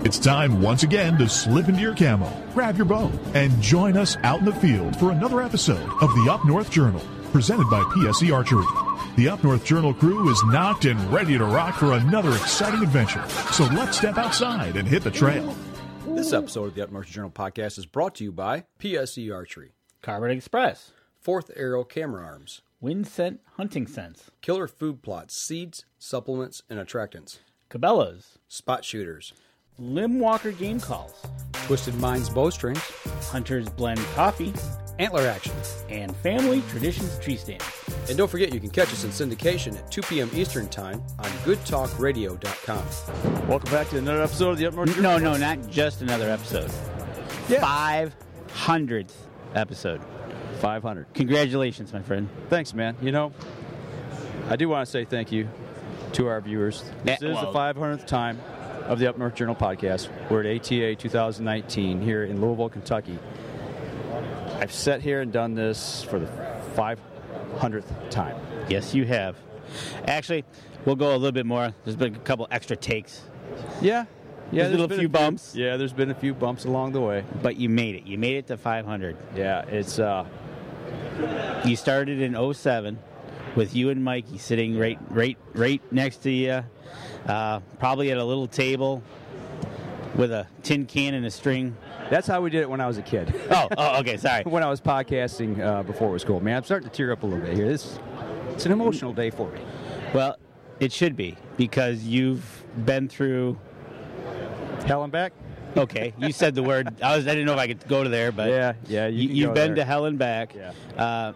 It's time once again to slip into your camo, grab your bow, and join us out in the field for another episode of the Up North Journal, presented by PSE Archery. The Up North Journal crew is knocked and ready to rock for another exciting adventure. So let's step outside and hit the trail. This episode of the Up North Journal podcast is brought to you by PSE Archery, Carbon Express, Fourth Arrow Camera Arms, Wind Scent Hunting Sense, Killer Food Plots, Seeds, Supplements, and Attractants, Cabela's, Spot Shooters, Limb Walker Game Calls, Twisted Minds Bowstrings, Hunter's Blend Coffee, Antler Action, and Family Traditions Tree Stand. And don't forget you can catch us in syndication at 2 p.m. Eastern Time on goodtalkradio.com. Welcome back to another episode of the Up North Journal. No, not just another episode. Yeah. 500th episode. 500. Congratulations, my friend. Thanks, man. You know, I do want to say thank you to our viewers. This is the 500th time of the Up North Journal podcast. We're at ATA 2019 here in Louisville, Kentucky. I've sat here and done this for the 500th time. Yes, you have. Actually, we'll go a little bit more. There's been a couple extra takes. Yeah. There's been a few bumps. Yeah, there's been a few bumps along the way. But you made it. You made it to 500. Yeah, it's... You started in 07 with you and Mikey sitting right next to you, probably at a little table with a tin can and a string. That's how we did it when I was a kid. Oh, okay, sorry. When I was podcasting before it was cool. Man, I'm starting to tear up a little bit here. It's an emotional day for me. Well, it should be, because you've been through... Hell and back? Okay, you said the word. I didn't know if I could go to there, but yeah, you've been to hell and back. Yeah.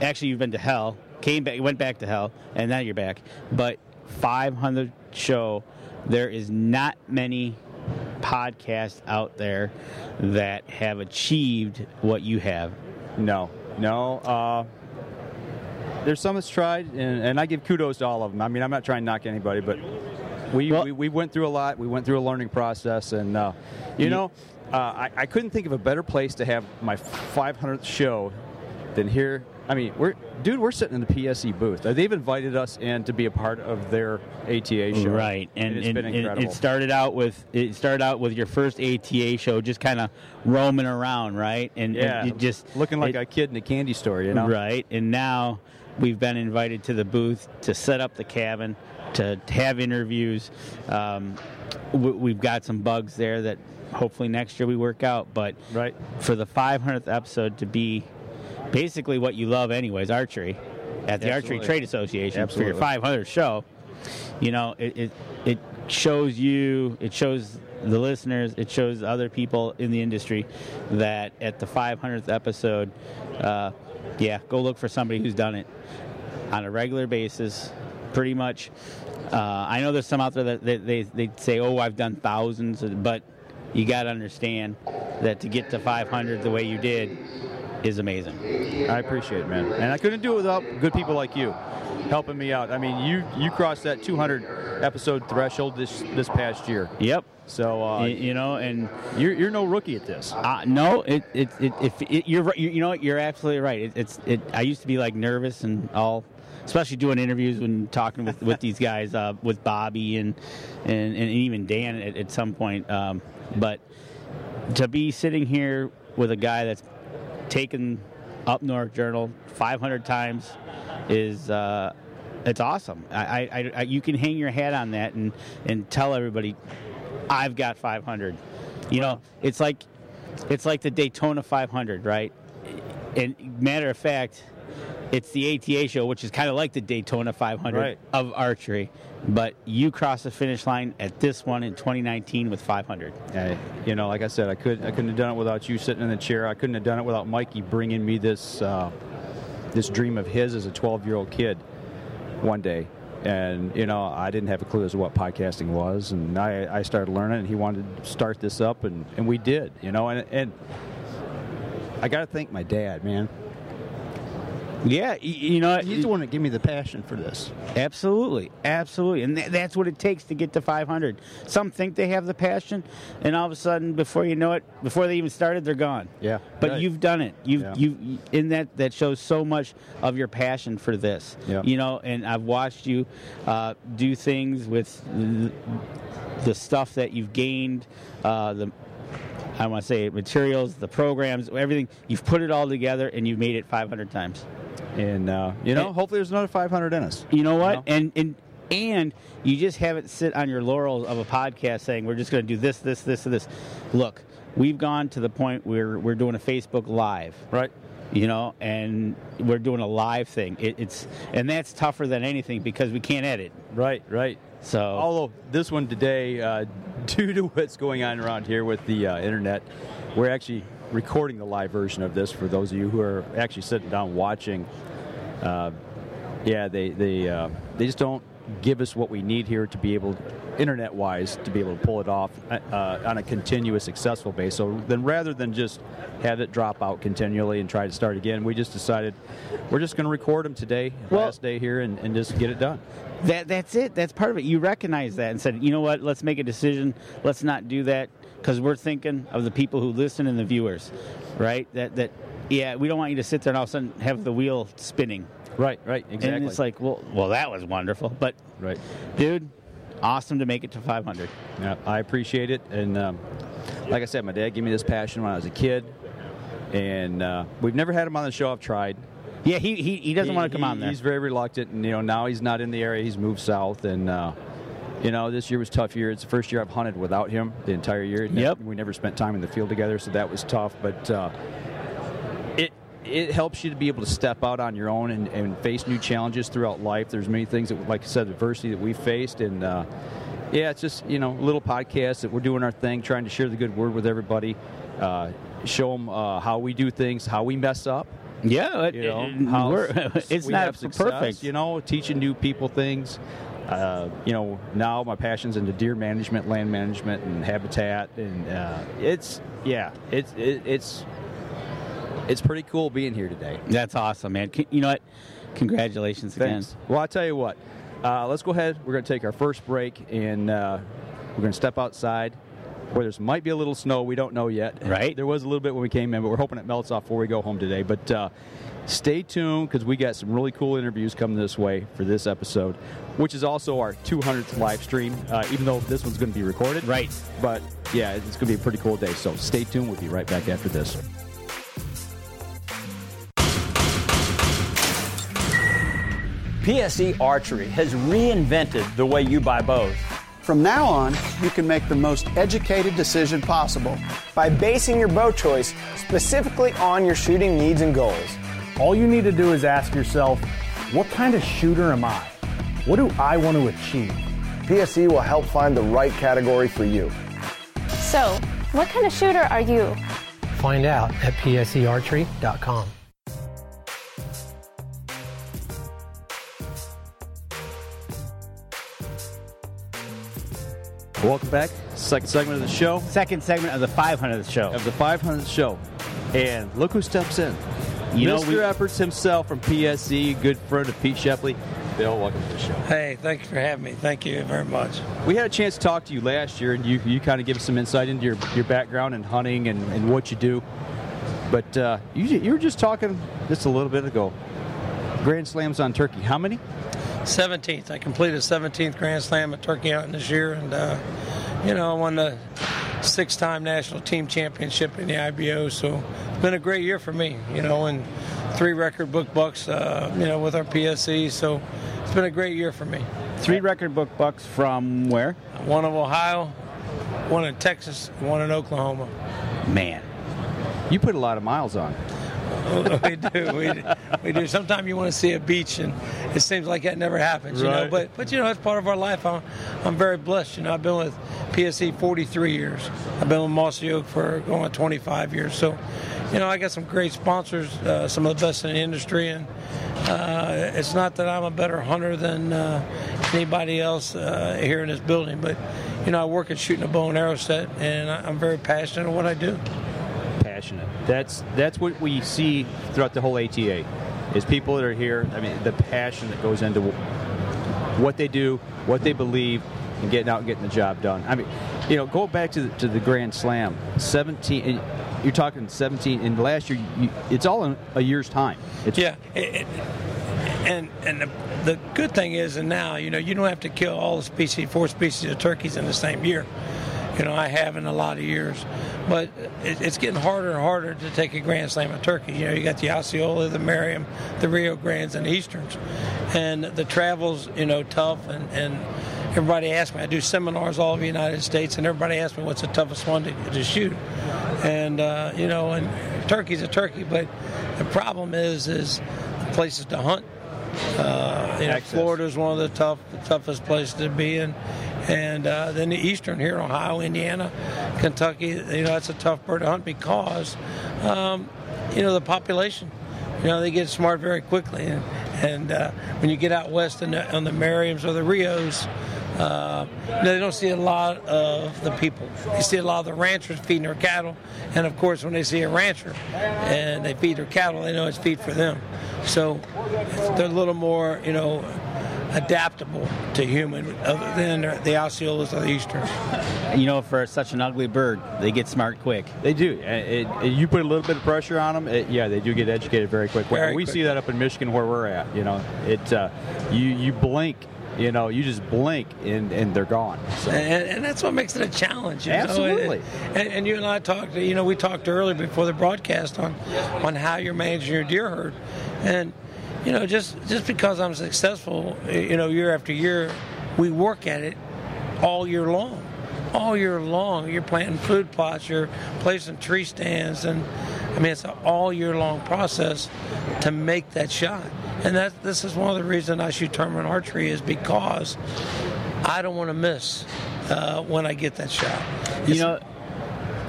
Actually, you've been to hell, came back, went back to hell, and now you're back. But 500 show, there is not many podcasts out there that have achieved what you have. No. There's some that's tried, and I give kudos to all of them. I mean, I'm not trying to knock anybody, but we went through a lot. We went through a learning process, and I couldn't think of a better place to have my 500th show than here. I mean, we're sitting in the PSE booth. They've invited us in to be a part of their ATA show. Right, and it's been incredible. It started out with your first ATA show, just kind of roaming around, right? And it just looking like a kid in a candy store, you know? Right, and now we've been invited to the booth to set up the cabin, to have interviews. We've got some bugs there that hopefully next year we work out. But for the 500th episode to be basically what you love anyways, archery, at the Archery Trade Association for your 500th show, you know, it shows you, it shows the listeners, it shows other people in the industry that at the 500th episode, go look for somebody who's done it on a regular basis, pretty much. I know there's some out there that they say, oh, I've done thousands, but you got to understand that to get to 500 the way you did is amazing. I appreciate it, man. And I couldn't do it without good people like you helping me out. I mean, you crossed that 200 episode threshold this past year. Yep. So and you're no rookie at this. No, you're absolutely right. I used to be like nervous and all, especially doing interviews when talking with these guys, with Bobby and even Dan at some point. But to be sitting here with a guy that's taken Up North Journal 500 times is it's awesome. You can hang your hat on that and tell everybody, I've got 500. You know, it's like the Daytona 500, right? And matter of fact, it's the ATA show, which is kind of like the Daytona 500 of archery. But you crossed the finish line at this one in 2019 with 500. Like I said, I couldn't have done it without you sitting in the chair. I couldn't have done it without Mikey bringing me this dream of his as a 12-year-old kid one day. And, I didn't have a clue as to what podcasting was. And I started learning, and he wanted to start this up, and we did, and I got to thank my dad, man. Yeah, he's the one that gave me the passion for this. Absolutely, and that's what it takes to get to 500. Some think they have the passion, and all of a sudden, before you know it, before they even started, they're gone. Yeah, but you've done it. You in that shows so much of your passion for this. Yeah. And I've watched you do things with the stuff that you've gained, I want to say materials, the programs, everything. You've put it all together and you've made it 500 times. And hopefully there's another 500 in us. You know what? And you just haven't sit on your laurels of a podcast saying we're just going to do this, this, this, and this. Look, we've gone to the point where we're doing a Facebook Live, right? And we're doing a live thing. And that's tougher than anything because we can't edit. Right. So, although this one today, due to what's going on around here with the internet, we're actually recording the live version of this for those of you who are actually sitting down watching. They just don't give us what we need here to be able, internet-wise, to be able to pull it off on a continuous, successful base. So then rather than just have it drop out continually and try to start again, we just decided we're just going to record them today, last day here, and just get it done. That's it. That's part of it. You recognize that and said, you know what, let's make a decision. Let's not do that because we're thinking of the people who listen and the viewers, right? We don't want you to sit there and all of a sudden have the wheel spinning. Right, exactly. And it's like, well, that was wonderful. But, right, dude, awesome to make it to 500. Yeah, I appreciate it. And like I said, my dad gave me this passion when I was a kid. And we've never had him on the show. I've tried. Yeah, he doesn't want to come on there. He's very reluctant. And, now he's not in the area. He's moved south. And, this year was a tough year. It's the first year I've hunted without him the entire year. Yep. We never spent time in the field together, so that was tough. But it helps you to be able to step out on your own and face new challenges throughout life. There's many things that, like I said, adversity that we faced. And, it's just, a little podcast that we're doing our thing, trying to share the good word with everybody, show them how we do things, how we mess up. Yeah, it's not success, perfect. Teaching new people things. Now my passion's into deer management, land management, and habitat, and it's pretty cool being here today. That's awesome, man. You know what? Congratulations again. Thanks. Well, I'll tell you what. Let's go ahead. We're going to take our first break, and we're going to step outside where there might be a little snow. We don't know yet. Right. There was a little bit when we came in, but we're hoping it melts off before we go home today. But stay tuned because we got some really cool interviews coming this way for this episode, which is also our 200th live stream, even though this one's going to be recorded. Right. But, yeah, it's going to be a pretty cool day. So stay tuned. We'll be right back after this. PSE Archery has reinvented the way you buy bows. From now on, you can make the most educated decision possible by basing your bow choice specifically on your shooting needs and goals. All you need to do is ask yourself, what kind of shooter am I? What do I want to achieve? PSE will help find the right category for you. So, what kind of shooter are you? Find out at psearchery.com. Welcome back. Second segment of the show. Second segment of the 500th show. Of the 500th show. And look who steps in. Mr. Epeards himself from PSE, good friend of Pete Shepley. Bill, welcome to the show. Hey, thanks for having me. Thank you very much. We had a chance to talk to you last year, and you kind of give us some insight into your background in hunting and what you do. But you were just talking just a little bit ago. Grand Slams on turkey. How many? 17th. I completed 17th Grand Slam at turkey hunting this year, and I won the 6-time national team championship in the IBO. So it's been a great year for me. And 3 record book bucks. With our PSE. So it's been a great year for me. 3 record book bucks from where? One in Ohio, one in Texas, and one in Oklahoma. Man, you put a lot of miles on. We do. Sometimes you want to see a beach, and it seems like that never happens, right. But it's part of our life. I'm very blessed. I've been with PSE 43 years. I've been with Mossy Oak for going on 25 years. So, I got some great sponsors, some of the best in the industry, and it's not that I'm a better hunter than anybody else here in this building, but I work at shooting a bow and arrow set, and I'm very passionate in what I do. Passionate. That's what we see throughout the whole ATA is people that are here. I mean, the passion that goes into what they do, what they believe, and getting out and getting the job done. I mean, go back to the Grand Slam. 17. You're talking 17. And last year, it's all in a year's time. And the good thing is, and now, you don't have to kill all the 4 species of turkeys in the same year. I have in a lot of years. But it's getting harder and harder to take a Grand Slam of turkey. You got the Osceola, the Merriam, the Rio Grandes, and the Easterns. And the travel's, tough. And everybody asks me, I do seminars all over the United States, and everybody asks me what's the toughest one to shoot. And, and turkey's a turkey, but the problem is the places to hunt. Florida's one of the toughest places to be in. And then the Eastern here, Ohio, Indiana, Kentucky, that's a tough bird to hunt because, the population, they get smart very quickly. And when you get out west on the Merriams or the Rios, they don't see a lot of the people. You see a lot of the ranchers feeding their cattle. And, of course, when they see a rancher and they feed their cattle, they know it's feed for them. So they're a little more, adaptable to human other than the Osceolas or the Easterns. For such an ugly bird, they get smart quick. They do. You put a little bit of pressure on them, they do get educated very quick. We see that up in Michigan where we're at. You blink. You just blink and they're gone. So. And that's what makes it a challenge. Absolutely. And you and I talked. We talked earlier before the broadcast on how you're managing your deer herd, and just because I'm successful, year after year, we work at it all year long. All year long, you're planting food plots, you're placing tree stands, and it's an all year long process to make that shot. And this is one of the reasons I shoot tournament archery is because I don't want to miss when I get that shot.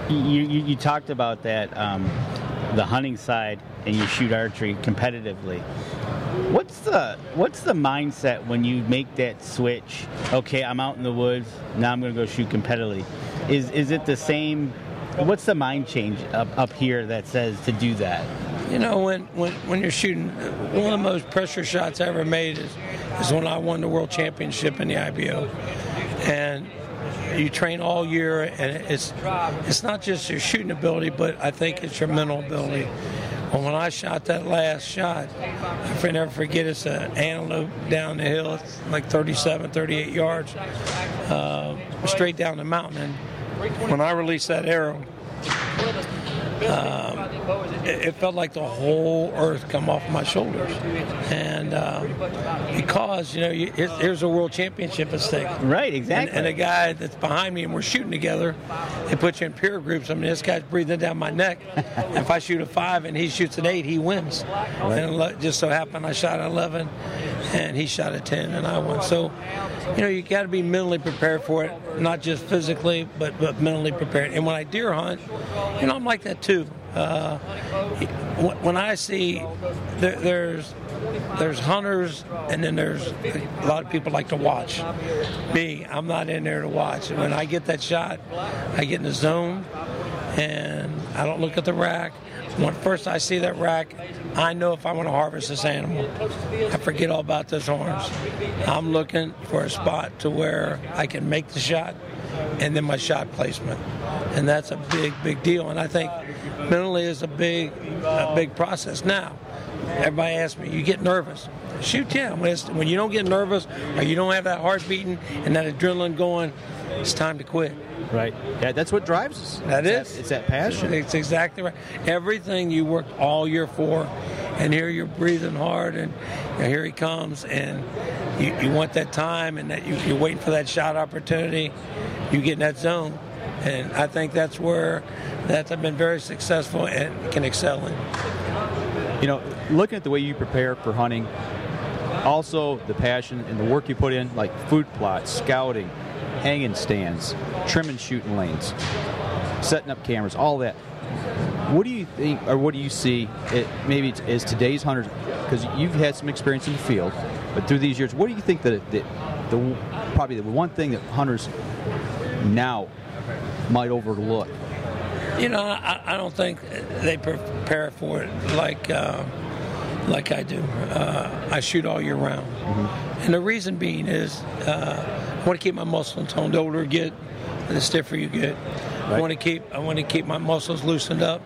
You talked about that, the hunting side, and you shoot archery competitively. What's the mindset when you make that switch? Okay, I'm out in the woods. Now I'm going to go shoot competitively. Is it the same? What's the mind change up here that says to do that? When you're shooting, one of the most pressure shots I ever made is when I won the world championship in the IBO, and you train all year, and it's not just your shooting ability, but I think it's your mental ability. Well, when I shot that last shot, I'll never forget, it's an antelope down the hill. It's like 37, 38 yards, straight down the mountain. And when I released that arrow, it felt like the whole earth come off my shoulders. And because, here's a world championship at stake. Right, exactly. And a guy that's behind me and we're shooting together, they put you in peer groups. This guy's breathing down my neck. If I shoot a 5 and he shoots an 8, he wins. Right. And it just so happened I shot 11 and he shot a 10 and I won. So, you got to be mentally prepared for it, not just physically, but mentally prepared. And when I deer hunt, I'm like that too. When I see there's hunters, and then there's a lot of people like to watch. Me, I'm not in there to watch. When I get that shot, I get in the zone, and I don't look at the rack. When first I see that rack, I know if I want to harvest this animal. I forget all about those horns. I'm looking for a spot to where I can make the shot, and then my shot placement. And that's a big, big deal. And I think mentally is a big process. Now, everybody asks me, you get nervous? Shoot, yeah. When you don't get nervous or you don't have that heart beating and that adrenaline going, it's time to quit. Right. Yeah, that's what drives us. It's that passion. It's exactly right. Everything you worked all year for, and here you're breathing hard, and here he comes, and you want that time, and that you're waiting for that shot opportunity. You get in that zone, and I think that's where I've been very successful and can excel in. Looking at the way you prepare for hunting, also the passion and the work you put in, like food plots, scouting, hanging stands, trimming shooting lanes, setting up cameras, all that. What do you think, or what do you see, maybe as today's hunters, because you've had some experience in the field, but through these years, what do you think that probably the one thing that hunters now might overlook? I don't think they prepare for it like I do. I shoot all year round. Mm-hmm. And the reason being is I want to keep my muscle toned. The older you get, the stiffer you get. Right. I want to keep my muscles loosened up.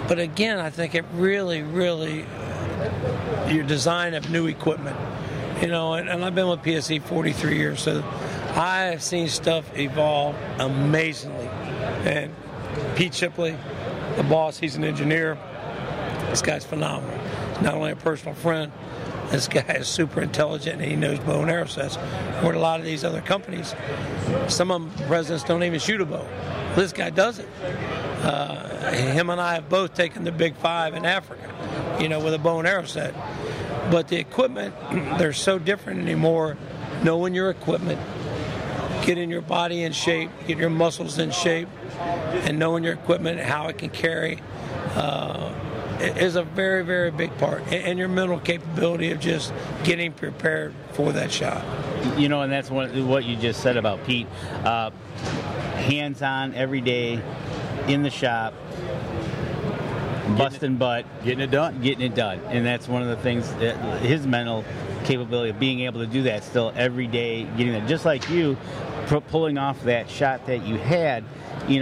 But again, I think it really, really your design of new equipment. And I've been with PSE 43 years, so I have seen stuff evolve amazingly. And Pete Shepley, the boss, he's an engineer. This guy's phenomenal. He's not only a personal friend, this guy is super intelligent, and he knows bow and arrow sets. Where a lot of these other companies, some of them presidents don't even shoot a bow. This guy does it. Him and I have both taken the Big Five in Africa, with a bow and arrow set. But the equipment, they're so different anymore. Knowing your equipment, getting your body in shape, getting your muscles in shape, and knowing your equipment, how it can carry, is a very, very big part. And your mental capability of just getting prepared for that shot. And that's what you just said about Pete. Hands-on every day in the shop, busting butt, getting it done. And that's one of the things that his mental capability of being able to do that still every day, getting that, just like you pulling off that shot that you had. You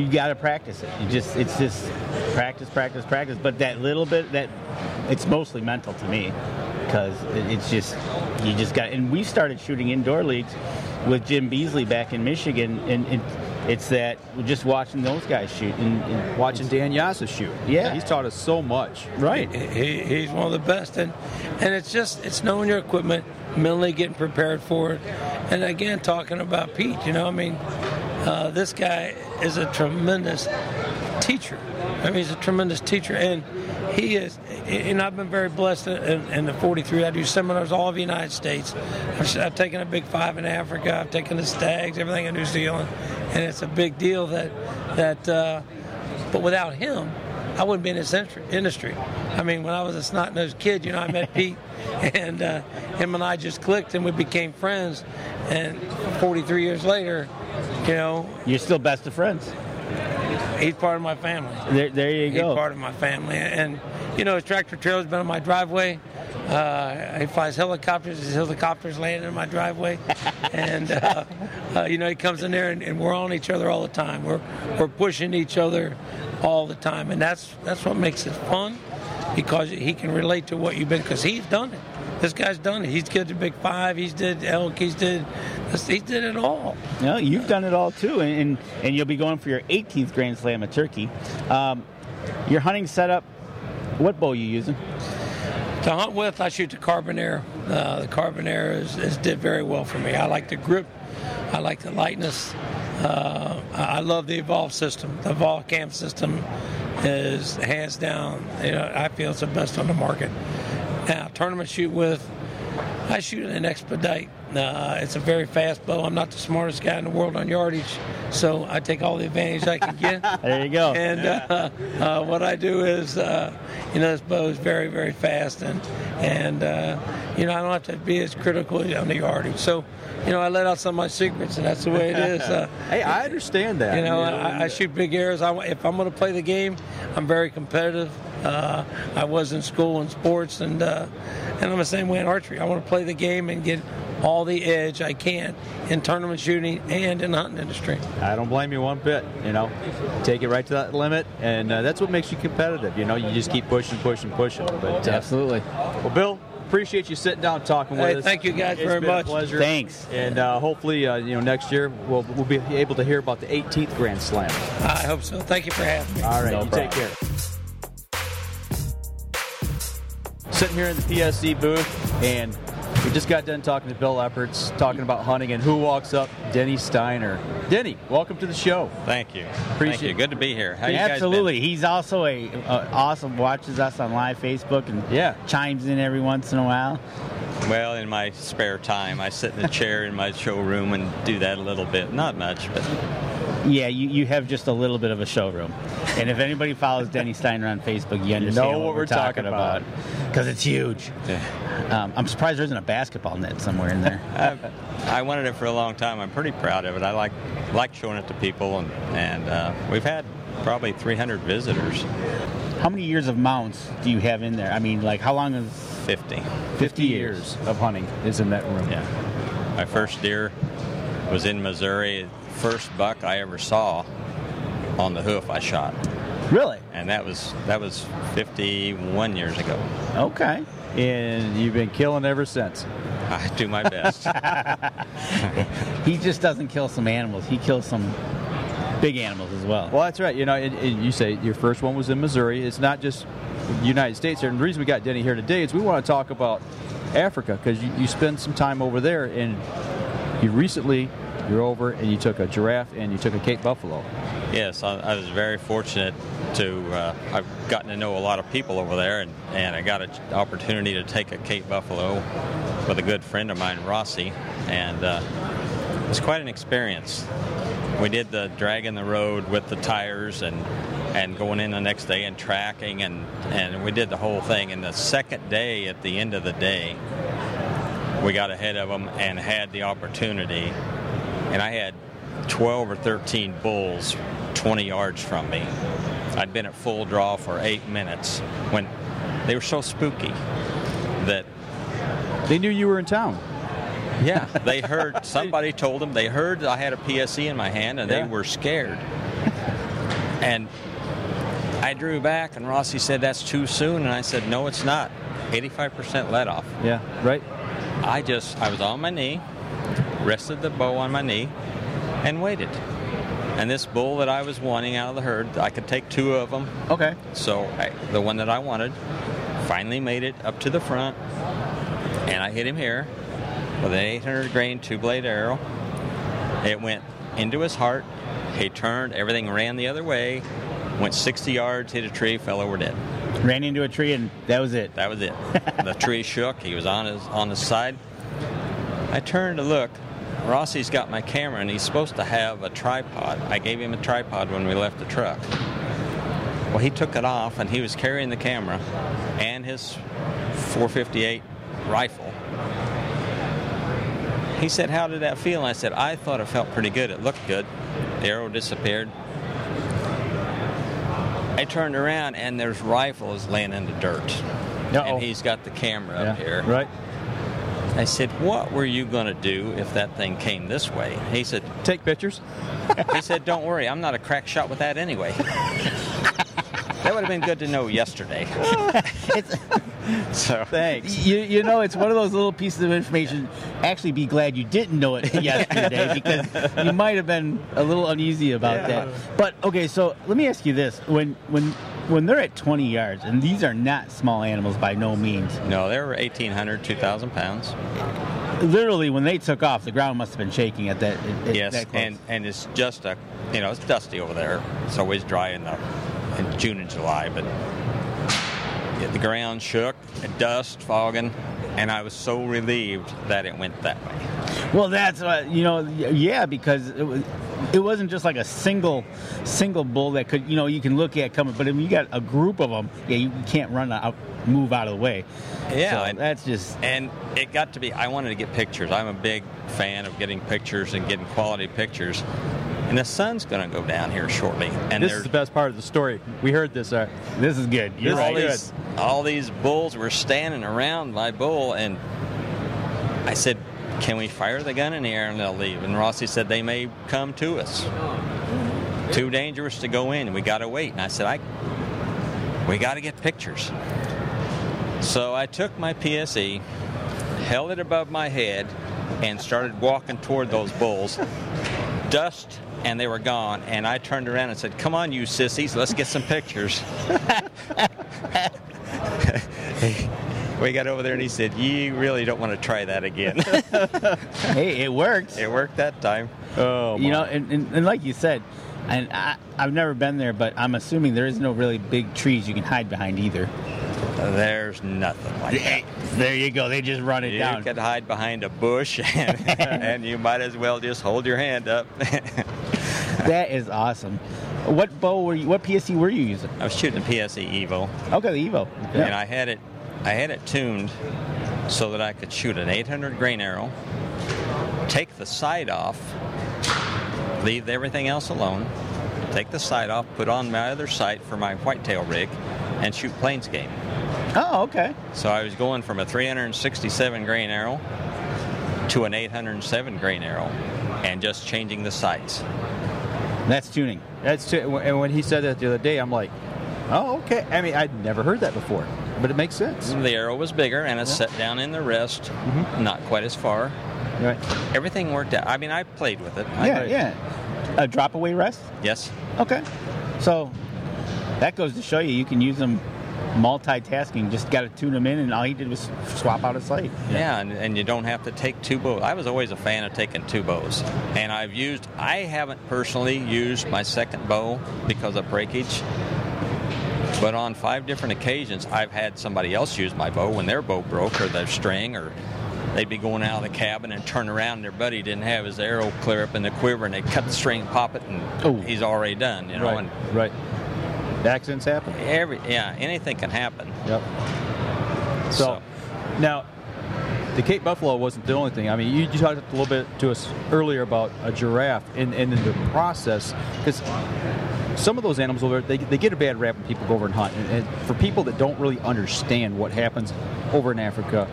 got to practice it. It's just practice. But that little bit, that it's mostly mental to me, because it's just you just got. And we started shooting indoor leagues with Jim Beasley back in Michigan, and it's that just watching those guys shoot and watching Dan Yasa shoot. Yeah, he's taught us so much. Right, he's one of the best, and it's knowing your equipment, mentally getting prepared for it, and again talking about Pete. This guy is a tremendous teacher. He's a tremendous teacher, and he is. And I've been very blessed in the 43. I do seminars all over the United States. I've taken a Big Five in Africa. I've taken the Stags, everything in New Zealand, and it's a big deal that. But without him, I wouldn't be in this industry. When I was a snot-nosed kid, I met Pete, and him and I just clicked, and we became friends. And 43 years later, you're still best of friends. He's part of my family. There you go. He's part of my family. And, his tractor trailer's been on my driveway. He flies helicopters. His helicopters landing in my driveway. And, he comes in there, and we're on each other all the time. We're pushing each other all the time. And that's what makes it fun, because he can relate to what you've been, because he's done it. This guy's done it. He's did the Big Five. He's did elk. He did it all. You've done it all too, and you'll be going for your 18th Grand Slam at Turkey. Your hunting setup, what bow are you using? To hunt with, I shoot the Carbonair. The Carbonair did very well for me. I like the grip. I like the lightness. I love the Evolve system. The Evolve cam system is hands down. I feel it's the best on the market. Now, tournament shoot with, I shoot an Expedite. It's a very fast bow. I'm not the smartest guy in the world on yardage, so I take all the advantage I can get. There you go. And what I do is, this bow is very, very fast, and I don't have to be as critical on the yardage. So, I let out some of my secrets, and that's the way it is. Hey, I understand that. I shoot big arrows. If I'm going to play the game, I'm very competitive. I was in school in sports, and I'm the same way in archery. I want to play the game and get all the edge I can in tournament shooting and in the hunting industry. I don't blame you one bit. Take it right to that limit, and that's what makes you competitive. You just keep pushing. But absolutely. Well, Bill, appreciate you sitting down and talking with us. Thank you guys very much. It's been a pleasure. Thanks. And hopefully, next year we'll be able to hear about the 18th Grand Slam. I hope so. Thank you for having me. All right, take care. Sitting here in the PSE booth, and we just got done talking to Bill Epeards, talking about hunting, and who walks up? Denny Steiner. Denny, welcome to the show. Thank you. Appreciate Thank you. Good to be here. How you Absolutely. guys been? He's also awesome, watches us on live Facebook and chimes in every once in a while. Well, in my spare time, I sit in the chair in my showroom and do that a little bit. Not much, but... Yeah, you have just a little bit of a showroom. And if anybody follows Denny Steiner on Facebook, you understand what we're talking about. Because it's huge. Yeah. I'm surprised there isn't a basketball net somewhere in there. I wanted it for a long time. I'm pretty proud of it. I like showing it to people, and we've had probably 300 visitors. How many years of mounts do you have in there? How long is... 50. 50 years of hunting is in that room. Yeah. My first deer was in Missouri. First buck I ever saw on the hoof I shot. Really? And that was 51 years ago. Okay. And you've been killing ever since. I do my best. He just doesn't kill some animals. He kills some big animals as well. Well, that's right. You know, and you say your first one was in Missouri. It's not just the United States. And the reason we got Denny here today is we want to talk about Africa, because you spend some time over there, and you're over and you took a giraffe and you took a Cape buffalo. Yes, I was very fortunate to, I've gotten to know a lot of people over there, and I got an opportunity to take a Cape buffalo with a good friend of mine, Rossi, and it was quite an experience. We did the dragging the road with the tires and going in the next day and tracking, and we did the whole thing. And the second day, at the end of the day, we got ahead of them and had the opportunity, and I had 12 or 13 bulls 20 yards from me. I'd been at full draw for 8 minutes when they were so spooky that they knew you were in town. Yeah, they heard, somebody told them, they heard I had a PSE in my hand, and they were scared. And I drew back, and Rossi said, "That's too soon." And I said, "No, it's not. 85% let off." Yeah, right. I was on my knee, rested the bow on my knee, and waited. And this bull that I was wanting out of the herd, I could take 2 of them. Okay. So the one that I wanted finally made it up to the front, and I hit him here with an 800 grain 2-blade arrow. It went into his heart. He turned, everything ran the other way, went 60 yards, hit a tree, fell over dead. Ran into a tree, and that was it. That was it. The tree shook. He was on his side. I turned to look. Rossi's got my camera, and he's supposed to have a tripod. I gave him a tripod when we left the truck. Well, he took it off, and he was carrying the camera and his .458 rifle. He said, "How did that feel?" And I said, "I thought it felt pretty good. It looked good." The arrow disappeared. I turned around, and there's rifles laying in the dirt. Uh-oh. And he's got the camera up here. Right. I said, "What were you going to do if that thing came this way?" He said, "Take pictures." He said, "Don't worry, I'm not a crack shot with that anyway." That would have been good to know yesterday. So thanks. You know, it's one of those little pieces of information. Actually, be glad you didn't know it yesterday, because you might have been a little uneasy about that. But okay, so let me ask you this: when they're at 20 yards, and these are not small animals by no means. No, they were 1,800, 2,000 pounds. Literally, when they took off, the ground must have been shaking at that. Yes, that close. and it's just it's dusty over there. It's always dry in June and July, but the ground shook, dust, fogging, and I was so relieved that it went that way. Well, that's what, because it wasn't just like a single bull that could, you can look at coming, but if you got a group of them, you can't move out of the way. Yeah, so and that's just. And it got to be, I wanted to get pictures. I'm a big fan of getting pictures and getting quality pictures. And the sun's going to go down here shortly. And this is the best part of the story. We heard this. This is good. You're right. All these bulls were standing around my bull, and I said, "Can we fire the gun in the air and they'll leave?" And Rossi said, "They may come to us. Too dangerous to go in. We got to wait." And I said, "We got to get pictures." So I took my PSE, held it above my head, and started walking toward those bulls. Dust, and they were gone. And I turned around and said, "Come on, you sissies, let's get some pictures." We got over there, and he said, "You really don't want to try that again." Hey, it worked. It worked that time. Oh, and like you said, and I've never been there, but I'm assuming there is no really big trees you can hide behind either. There's nothing like that. There you go. They just run it down. You could hide behind a bush, and you might as well just hold your hand up. That is awesome. What PSE were you using? I was shooting a PSE Evo. Okay, the Evo. Yeah. And I had it tuned so that I could shoot an 800 grain arrow, take the sight off, leave everything else alone, take the sight off, put on my other sight for my whitetail rig, and shoot plains game. Oh, okay. So I was going from a 367 grain arrow to an 807 grain arrow, and just changing the sights. That's tuning. And when he said that the other day, I'm like, oh, okay. I mean, I'd never heard that before, but it makes sense. The arrow was bigger, and it's set down in the wrist, not quite as far. Right. Everything worked out. I mean, I played with it. Yeah. A drop away rest? Yes. Okay. So that goes to show you can use them multitasking. Just got to tune them in, and all he did was swap out a sight. Yeah, and you don't have to take two bows. I was always a fan of taking two bows, and I haven't personally used my second bow because of breakage, but on 5 different occasions I've had somebody else use my bow when their bow broke or their string, or they'd be going out of the cabin and turn around and their buddy didn't have his arrow clear up in the quiver, and they'd cut the string, pop it, and he's already done, you know. Right. And right. Accidents happen. Anything can happen. Yep. So now, the Cape Buffalo wasn't the only thing. I mean, you talked a little bit to us earlier about a giraffe and in the process, because some of those animals over there, they get a bad rap when people go over and hunt. And for people that don't really understand what happens over in Africa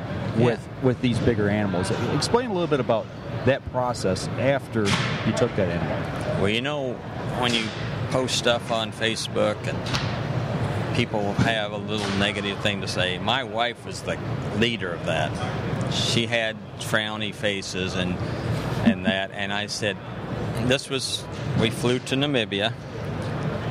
with these bigger animals, explain a little bit about that process after you took that animal. Well, you know, when you post stuff on Facebook and people have a little negative thing to say, my wife was the leader of that. She had frowny faces and that, and I said, we flew to Namibia,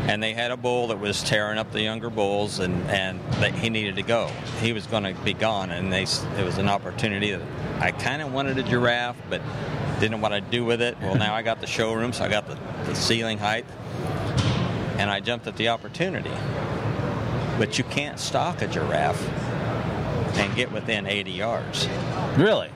and they had a bull that was tearing up the younger bulls, and he needed to go. He was going to be gone, and it was an opportunity that I kind of wanted a giraffe, but didn't know what I'd do with it. Well, now I got the showroom, so I got the ceiling height, and I jumped at the opportunity. But you can't stalk a giraffe and get within 80 yards. Really?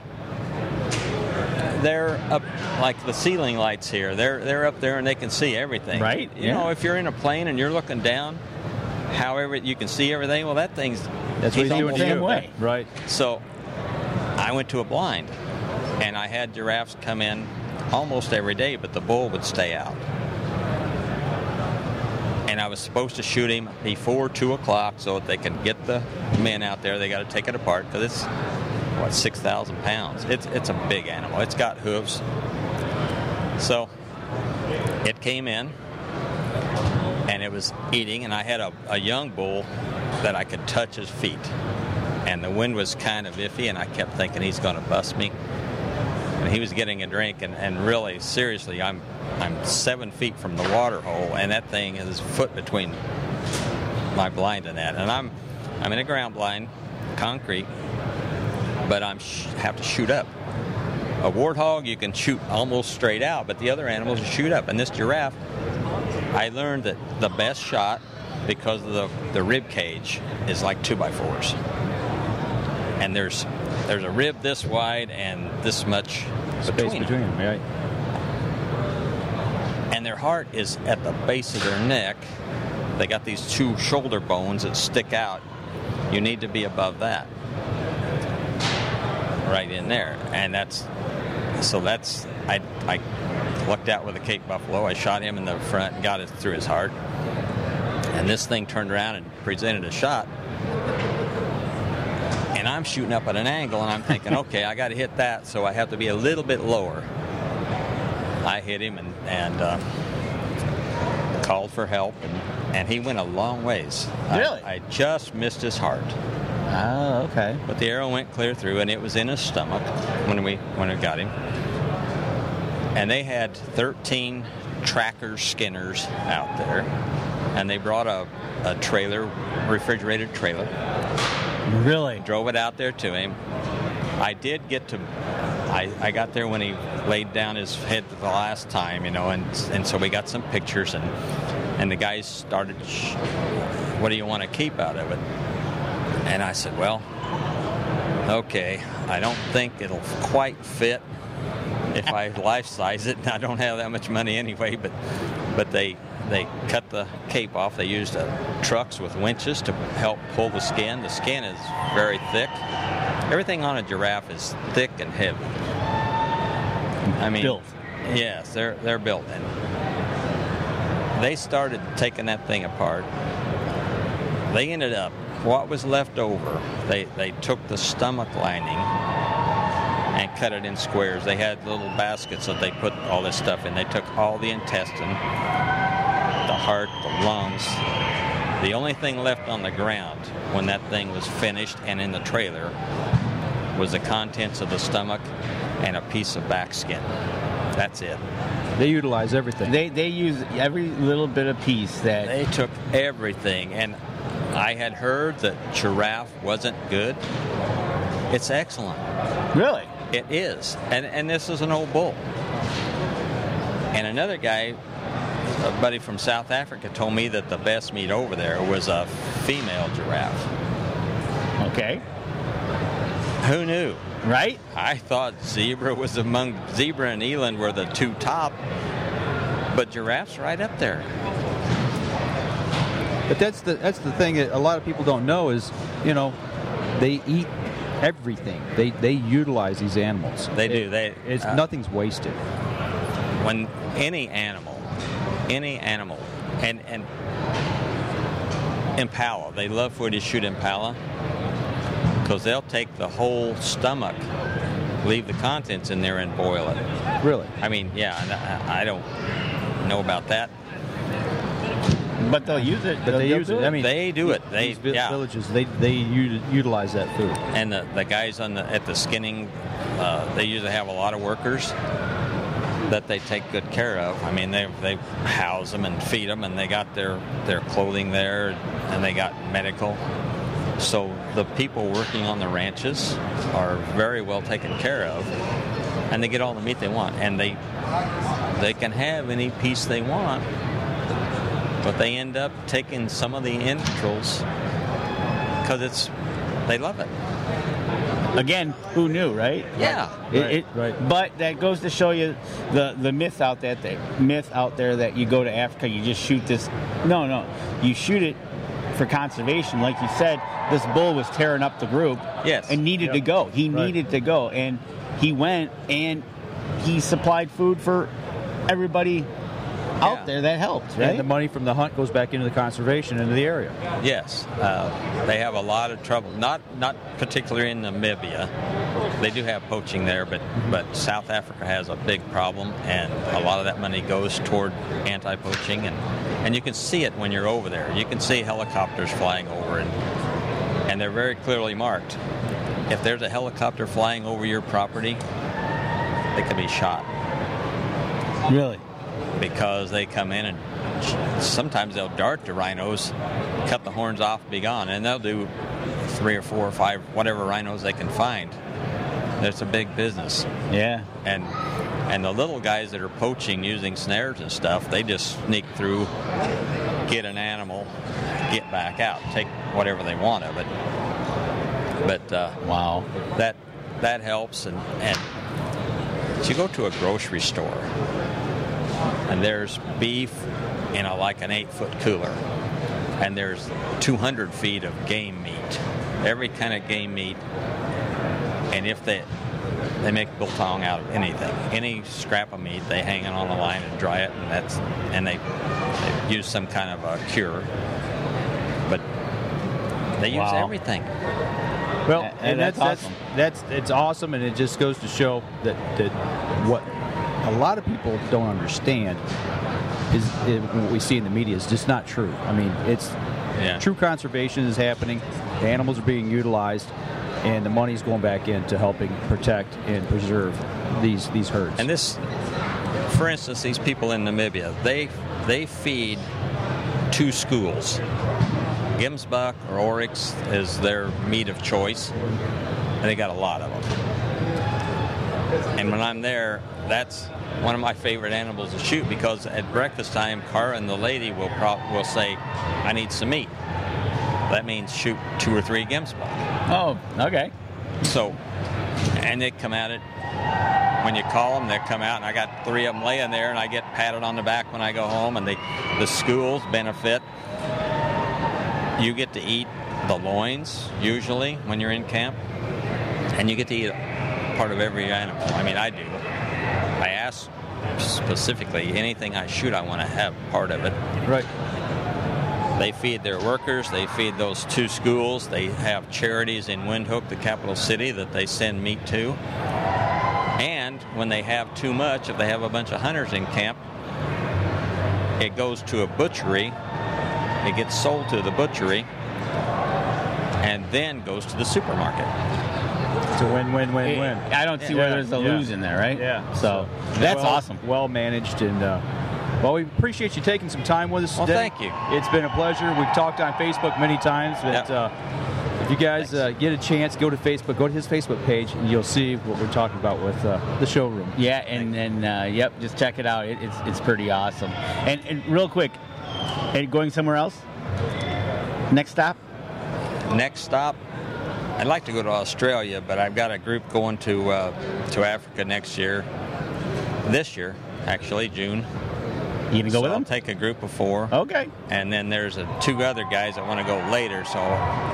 They're up, like the ceiling lights here, they're up there and they can see everything. Right. You know, if you're in a plane and you're looking down, however you can see everything, well, that's what he's doing the same way. Right. So I went to a blind, and I had giraffes come in almost every day, but the bull would stay out. And I was supposed to shoot him before 2 o'clock so that they could get the men out there. They got to take it apart because it's 6,000 pounds. It's a big animal. It's got hooves. So it came in, and it was eating, and I had a young bull that I could touch his feet. And the wind was kind of iffy, and I kept thinking he's going to bust me. And he was getting a drink, and really, seriously, I'm 7 feet from the water hole, and that thing is a foot between my blind and that. And I'm in a ground blind, concrete, but I have to shoot up. A warthog, you can shoot almost straight out, but the other animals you shoot up. And this giraffe, I learned that the best shot, because of the rib cage, is like 2x4s. And there's a rib this wide and this much space between them, right? And their heart is at the base of their neck. They got these 2 shoulder bones that stick out. You need to be above that, right in there. And I lucked out with a Cape Buffalo. I shot him in the front and got it through his heart. And this thing turned around and presented a shot. And I'm shooting up at an angle, and I'm thinking, okay, I got to hit that, so I have to be a little bit lower. I hit him and called for help, and he went a long ways. Really? I just missed his heart. Oh, okay. But the arrow went clear through, and it was in his stomach when we got him. And they had 13 tracker skinners out there, and they brought a trailer, refrigerated trailer. Really? Drove it out there to him. I did get to. I got there when he laid down his head the last time, you know, and so we got some pictures, and the guys started, what do you want to keep out of it? And I said, well, okay, I don't think it'll quite fit if I life size it. I don't have that much money anyway, but they cut the cape off. They used trucks with winches to help pull the skin. The skin is very thick. Everything on a giraffe is thick and heavy. I mean, built. Yes, they're built. And they started taking that thing apart. They ended up, what was left over, they took the stomach lining and cut it in squares. They had little baskets that they put all this stuff in. They took all the intestine, the heart, the lungs. The only thing left on the ground when that thing was finished and in the trailer was the contents of the stomach and a piece of back skin. That's it. They utilize everything. They use every little bit of piece that... They took everything. And I had heard that giraffe wasn't good. It's excellent. Really? It is. And this is an old bull. And another guy, a buddy from South Africa, told me that the best meat over there was a female giraffe. Okay. Who knew? Right? I thought zebra and eland were the two top, but giraffe's right up there. But that's the thing that a lot of people don't know is, they eat everything. They utilize these animals. They do. Nothing's wasted. When any animal, and impala, they love for you to shoot impala because they'll take the whole stomach, leave the contents in there and boil it. Really? I mean, yeah, I don't know about that. But they'll use it. But they use it. I mean, they do it. These villages, they utilize that food. And the guys at the skinning, they usually have a lot of workers that they take good care of. I mean, they house them and feed them, and they got their clothing there, and they got medical. So the people working on the ranches are very well taken care of, and they get all the meat they want, and they can have any piece they want, but they end up taking some of the entrails because they love it. Again, who knew, right? Yeah. Right. But that goes to show you the myth out there that you go to Africa, you just shoot this. No, you shoot it for conservation. Like you said, this bull was tearing up the group. Yes. And needed to go. He needed to go, and he went and he supplied food for everybody out there that helped, right? And the money from the hunt goes back into the conservation into the area. Yes, they have a lot of trouble. Not particularly in Namibia. They do have poaching there, but South Africa has a big problem, and a lot of that money goes toward anti-poaching, and you can see it when you're over there. You can see helicopters flying over, and they're very clearly marked. If there's a helicopter flying over your property, they can be shot. Really? Because they come in and sometimes they'll dart the rhinos, cut the horns off, be gone, and they'll do 3 or 4 or 5 whatever rhinos they can find. It's a big business. Yeah. And the little guys that are poaching using snares and stuff, they just sneak through, get an animal, get back out, take whatever they want of it. But wow, that helps. And you go to a grocery store, and there's beef in like an 8-foot cooler, and there's 200 feet of game meat, every kind of game meat. And if they make biltong out of anything, any scrap of meat, they hang it on the line and dry it, and they use some kind of a cure. But they use everything. Well, and that's awesome. It's awesome, and it just goes to show that what a lot of people don't understand is what we see in the media is just not true. I mean, true conservation is happening. The animals are being utilized, and the money is going back into helping protect and preserve these herds. And this, for instance, these people in Namibia, they feed 2 schools. Gemsbuck or oryx is their meat of choice, and they got a lot of them. And when I'm there, that's one of my favorite animals to shoot, because at breakfast time, Cara and the lady will say, "I need some meat." That means shoot 2 or 3 gemsbuck. Oh, okay. So, and they come at it. When you call them, they come out, and I got 3 of them laying there, and I get patted on the back when I go home, and the schools benefit. You get to eat the loins, usually, when you're in camp, and you get to eat part of every animal. I mean, I do. I ask specifically, anything I shoot, I want to have part of it. Right. They feed their workers. They feed those 2 schools. They have charities in Windhoek, the capital city, that they send meat to. And when they have too much, if they have a bunch of hunters in camp, it goes to a butchery. It gets sold to the butchery and then goes to the supermarket. It's a win-win-win-win. I don't see where there's a lose in there, right? Yeah. So that's awesome. Well managed, and well, we appreciate you taking some time with us today. Well, thank you. It's been a pleasure. We've talked on Facebook many times, but if you guys get a chance, go to Facebook, go to his Facebook page, and you'll see what we're talking about with the showroom. Yeah, and yep, just check it out. It's pretty awesome. And real quick, going somewhere else? Next stop? Next stop, I'd like to go to Australia, but I've got a group going to Africa this year, actually, June. You gonna go with them? I'll take a group of 4. Okay. And then there's 2 other guys that want to go later, so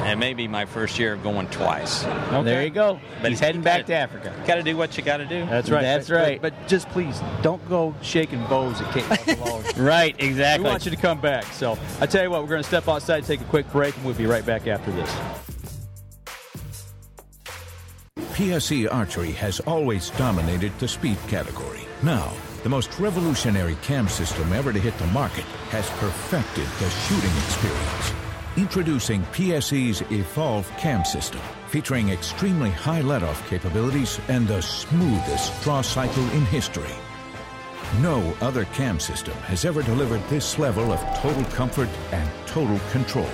it may be my first year of going twice. Okay. There you go. But he's heading back to Africa. Got to do what you got to do. That's right. That's right. But just please, don't go shaking bows at Cape Buffalo. Right, exactly. We want you to come back. So I tell you what, we're going to step outside, take a quick break, and we'll be right back after this. PSE Archery has always dominated the speed category. Now, the most revolutionary cam system ever to hit the market has perfected the shooting experience. Introducing PSE's Evolve Cam System, featuring extremely high let-off capabilities and the smoothest draw cycle in history. No other cam system has ever delivered this level of total comfort and total control.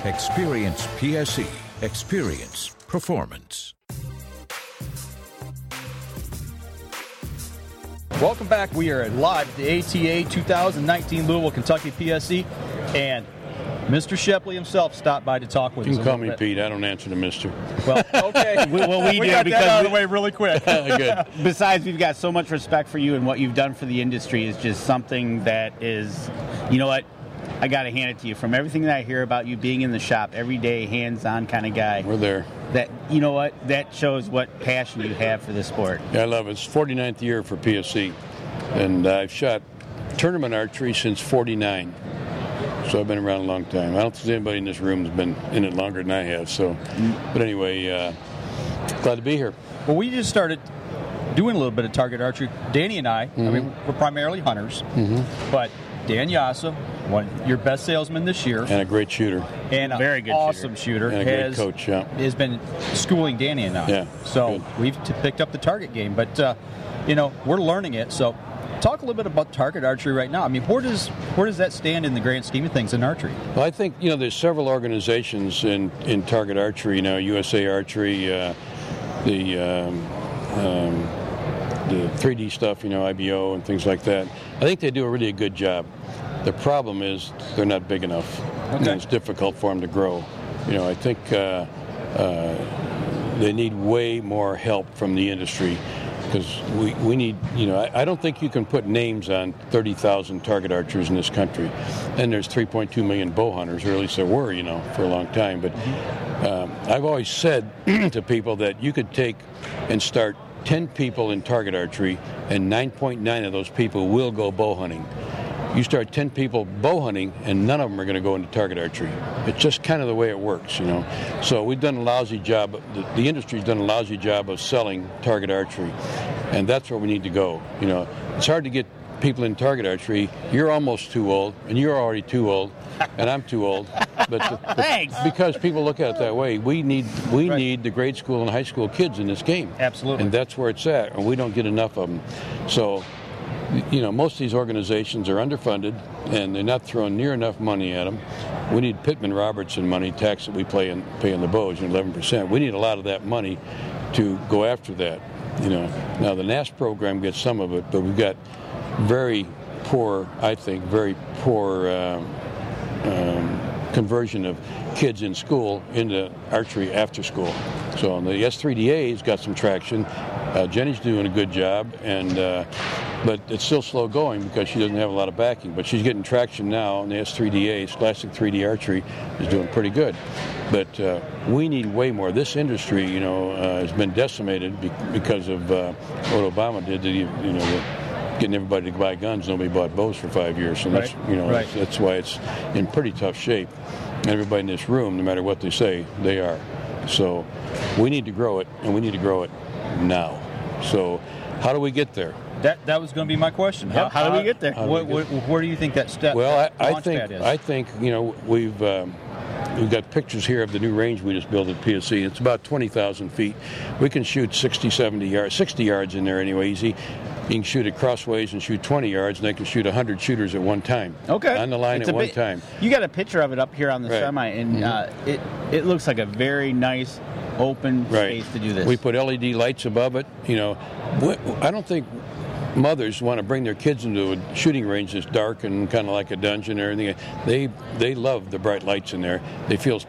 Experience PSE. Experience performance. Welcome back. We are live at the ATA 2019 Louisville, Kentucky PSE, and Mr. Shepley himself stopped by to talk with us. You can call me Pete. I don't answer to Mr. Well, okay. we do got because that out of the way really quick. Good. Besides, we've got so much respect for you, and what you've done for the industry is just something that is, you know what? I got to hand it to you. From everything that I hear about you being in the shop every day, hands-on kind of guy. We're there. That, you know what? That shows what passion you have for this sport. Yeah, I love it. It's 49th year for PSE, and I've shot tournament archery since 49. So I've been around a long time. I don't think anybody in this room has been in it longer than I have. So, but anyway, glad to be here. Well, we just started doing a little bit of target archery. Danny and I mean, we're primarily hunters, but Dan Yassa, your best salesman this year, and a great shooter, and a very good awesome shooter, and a great coach. Yeah, has been schooling Danny and I. Yeah, so good. We've picked up the target game, but you know, we're learning it. So, talk a little bit about target archery right now. I mean, where does that stand in the grand scheme of things in archery? Well, I think there's several organizations in target archery. USA Archery, the 3D stuff, IBO and things like that. I think they do a really good job. The problem is they're not big enough. Okay. And it's difficult for them to grow. I think they need way more help from the industry, because we need, I don't think you can put names on 30,000 target archers in this country. And there's 3.2 million bow hunters, or at least there were, for a long time. But I've always said to people that you could take and start 10 people in target archery, and 9.9 of those people will go bow hunting. You start 10 people bow hunting, and none of them are going to go into target archery. It's just kind of the way it works, So we've done a lousy job. The industry's done a lousy job of selling target archery, and that's where we need to go. It's hard to get people in target archery. You're almost too old, and you're already too old, and I'm too old. But Thanks. Because people look at it that way, we need the grade school and high school kids in this game. Absolutely. And that's where it's at, and we don't get enough of them. So, most of these organizations are underfunded, and they're not throwing near enough money at them. We need Pittman Robertson money, tax that we pay in the bows, 11%. We need a lot of that money to go after that. Now the NASP program gets some of it, but we've got very poor conversion of kids in school into archery after school. So the S3DA's got some traction. Jenny's doing a good job, but it's still slow going because she doesn't have a lot of backing. But she's getting traction now, and the S3DA, Scholastic 3D Archery, is doing pretty good. But we need way more. This industry, has been decimated because of what Obama did to getting everybody to buy guns. Nobody bought bows for 5 years, so that's that's why it's in pretty tough shape. And everybody in this room, no matter what they say, they are. So we need to grow it, and we need to grow it now. So how do we get there? That was going to be my question. Yep. How do we get there? Where do you think that step? Well, I is? think we've got pictures here of the new range we just built at PSE. It's about 20,000 feet. We can shoot 60 yards in there anyway, easy. You can shoot it crossways and shoot 20 yards, and they can shoot 100 shooters at one time. Okay. On the line at one time. You got a picture of it up here on the semi, and it looks like a very nice open space to do this. We put LED lights above it. I don't think mothers want to bring their kids into a shooting range that's dark and kind of like a dungeon or anything. They love the bright lights in there. They feel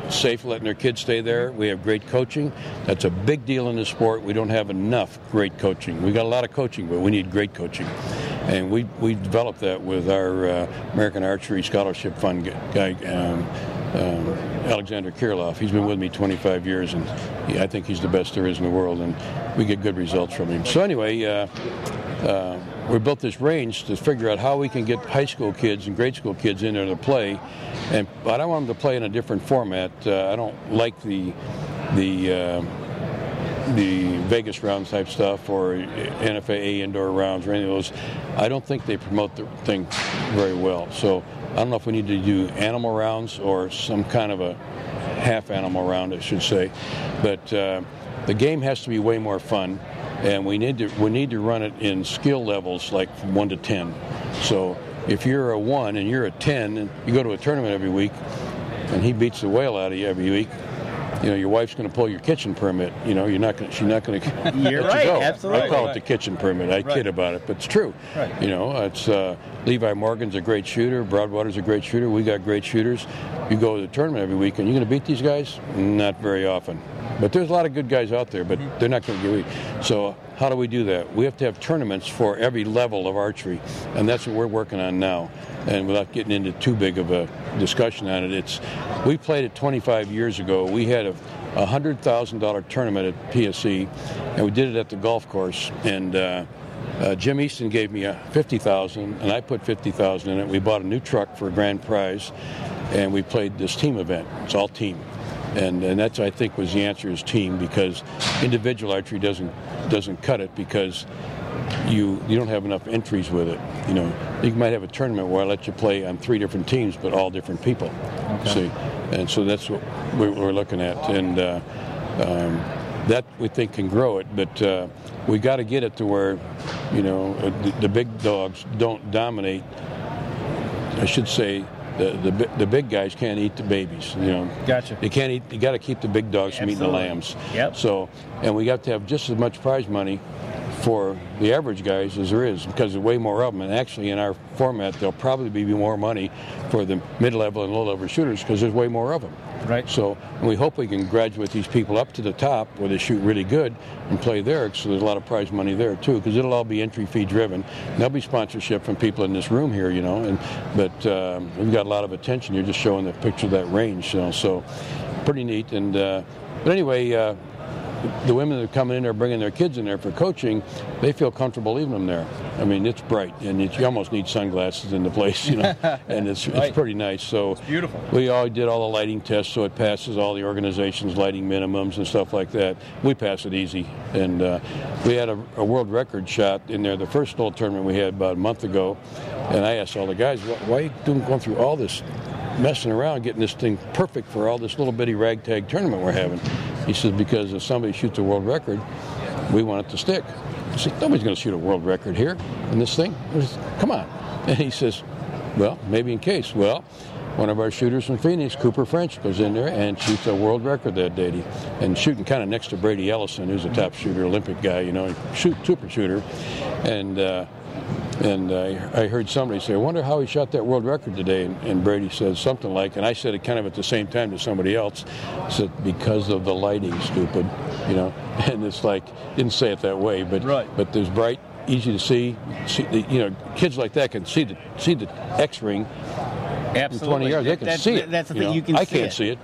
safe letting their kids stay there. We have great coaching. That's a big deal in the sport. We don't have enough great coaching. We got a lot of coaching, but we need great coaching. And we developed that with our American Archery Scholarship Fund guy, Alexander Kirilov. He's been with me 25 years, and I think he's the best there is in the world, and we get good results from him. So anyway, we built this range to figure out how we can get high school kids and grade school kids in there to play, but I want them to play in a different format. I don't like the Vegas rounds type stuff or NFAA indoor rounds or any of those. I don't think they promote the thing very well. So I don't know if we need to do animal rounds or some kind of a half animal round, I should say. But the game has to be way more fun, and we need to run it in skill levels like from 1 to 10. So if you're a 1 and you're a 10 and you go to a tournament every week and he beats the whale out of you every week, your wife's going to pull your kitchen permit. She's not going to. You're right. You go. Absolutely. I call it the kitchen permit. I kid about it, but it's true. Right. It's Levi Morgan's a great shooter. Broadwater's a great shooter. We got great shooters. You go to the tournament every week, and you're going to beat these guys? Not very often. But there's a lot of good guys out there, but they're not going to get weak. So how do we do that? We have to have tournaments for every level of archery, and that's what we're working on now. And without getting into too big of a discussion on it, we played it 25 years ago. We had a $100,000 tournament at PSE, and we did it at the golf course. And Jim Easton gave me $50,000, and I put $50,000 in it. We bought a new truck for a grand prize, and we played this team event. It's all team. And that's, I think, was the answer, is team, because individual archery doesn't cut it, because you don't have enough entries with it. You might have a tournament where I let you play on 3 different teams, but all different people. Okay. See, and so that's what we're looking at, and that we think can grow it. But we got to get it to where the big dogs don't dominate. I should say the big guys can't eat the babies. Gotcha. They can't eat. You got to keep the big dogs from eating the lambs. Yep. So, and we got to have just as much prize money for the average guys as there is, because there's way more of them. And actually, in our format, there'll probably be more money for the mid-level and low-level shooters, because there's way more of them. Right. So, and we hope we can graduate these people up to the top where they shoot really good and play there. So there's a lot of prize money there too, because it'll all be entry fee driven. And there'll be sponsorship from people in this room here, But we've got a lot of attention. You're just showing the picture of that range, so pretty neat. And but anyway. The women that are coming in there, bringing their kids in there for coaching, they feel comfortable leaving them there. I mean, it's bright, and you almost need sunglasses in the place, and it's pretty nice. So it's beautiful. We all did all the lighting tests, so it passes all the organizations' lighting minimums and stuff like that. We pass it easy, and we had a world record shot in there, the first little tournament we had about a month ago, and I asked all the guys, why are you going through all this messing around, getting this thing perfect for all this little bitty ragtag tournament we're having? He says, because if somebody shoots a world record, we want it to stick. I said, nobody's going to shoot a world record here in this thing. Come on. And he says, well, maybe in case. Well, one of our shooters from Phoenix, Cooper French, goes in there and shoots a world record that day. And shooting kind of next to Brady Ellison, who's a top shooter, Olympic guy, super shooter. And I heard somebody say, I wonder how he shot that world record today. And Brady said something like, and I said it kind of at the same time to somebody else, said, because of the lighting, stupid, And it's like, didn't say it that way, but right. But there's bright, easy to see kids like that can see the X ring. Absolutely. In 20 yards, they can see it. That's the thing, you can I see it. I can't see it.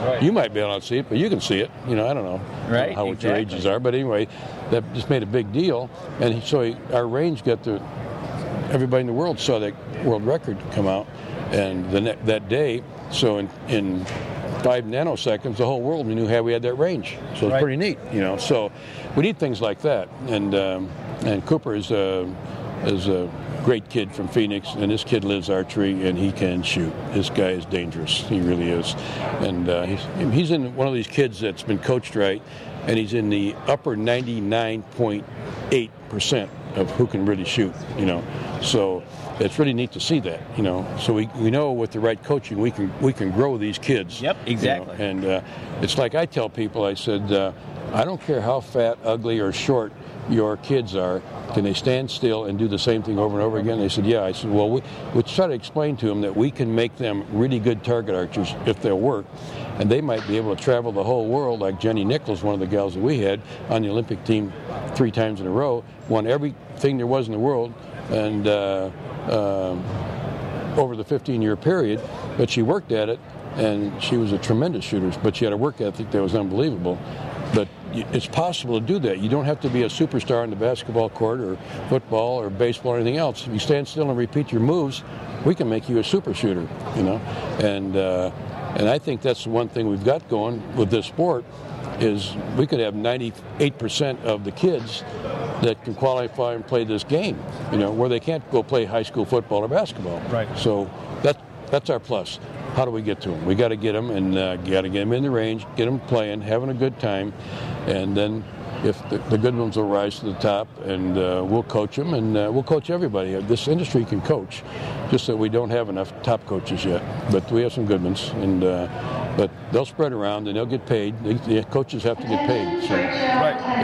Right. You might be able to see it, but you can see it. I don't know right. what your ages are, but anyway, that just made a big deal. And so our range got everybody in the world saw that world record come out, and that day. So in 5 nanoseconds, the whole world knew how we had that range. So it's pretty neat, you know. So we need things like that. And Cooper is a great kid from Phoenix, and this kid lives archery, and he can shoot. This guy is dangerous. He really is. And he's in one of these kids that's been coached right, and he's in the upper 99.8% of who can really shoot, you know. So it's really neat to see that, you know. So we know with the right coaching we can grow these kids. Yep, exactly. You know? And it's like I tell people, I said, I don't care how fat, ugly, or short your kids are, can they stand still and do the same thing over and over again? They said, yeah. I said, well, we try to explain to them that we can make them really good target archers if they'll work, and they might be able to travel the whole world, like Jenny Nichols, one of the gals that we had on the Olympic team 3 times in a row, won everything there was in the world, and over the 15-year period, but she worked at it, and she was a tremendous shooter, but she had a work ethic that was unbelievable. But it's possible to do that. You don't have to be a superstar on the basketball court or football or baseball or anything else. If you stand still and repeat your moves, we can make you a super shooter, you know. And I think that's the one thing we've got going with this sport is we could have 98% of the kids that can qualify and play this game, you know, where they can't go play high school football or basketball. Right. So that's our plus. How do we get to them? We got to get them, and got to get them in the range, get them playing, having a good time, and then if the good ones will rise to the top, and we'll coach them, and we'll coach everybody. This industry can coach, just that we don't have enough top coaches yet. But we have some good ones, and but they'll spread around and they'll get paid. The coaches have to get paid, so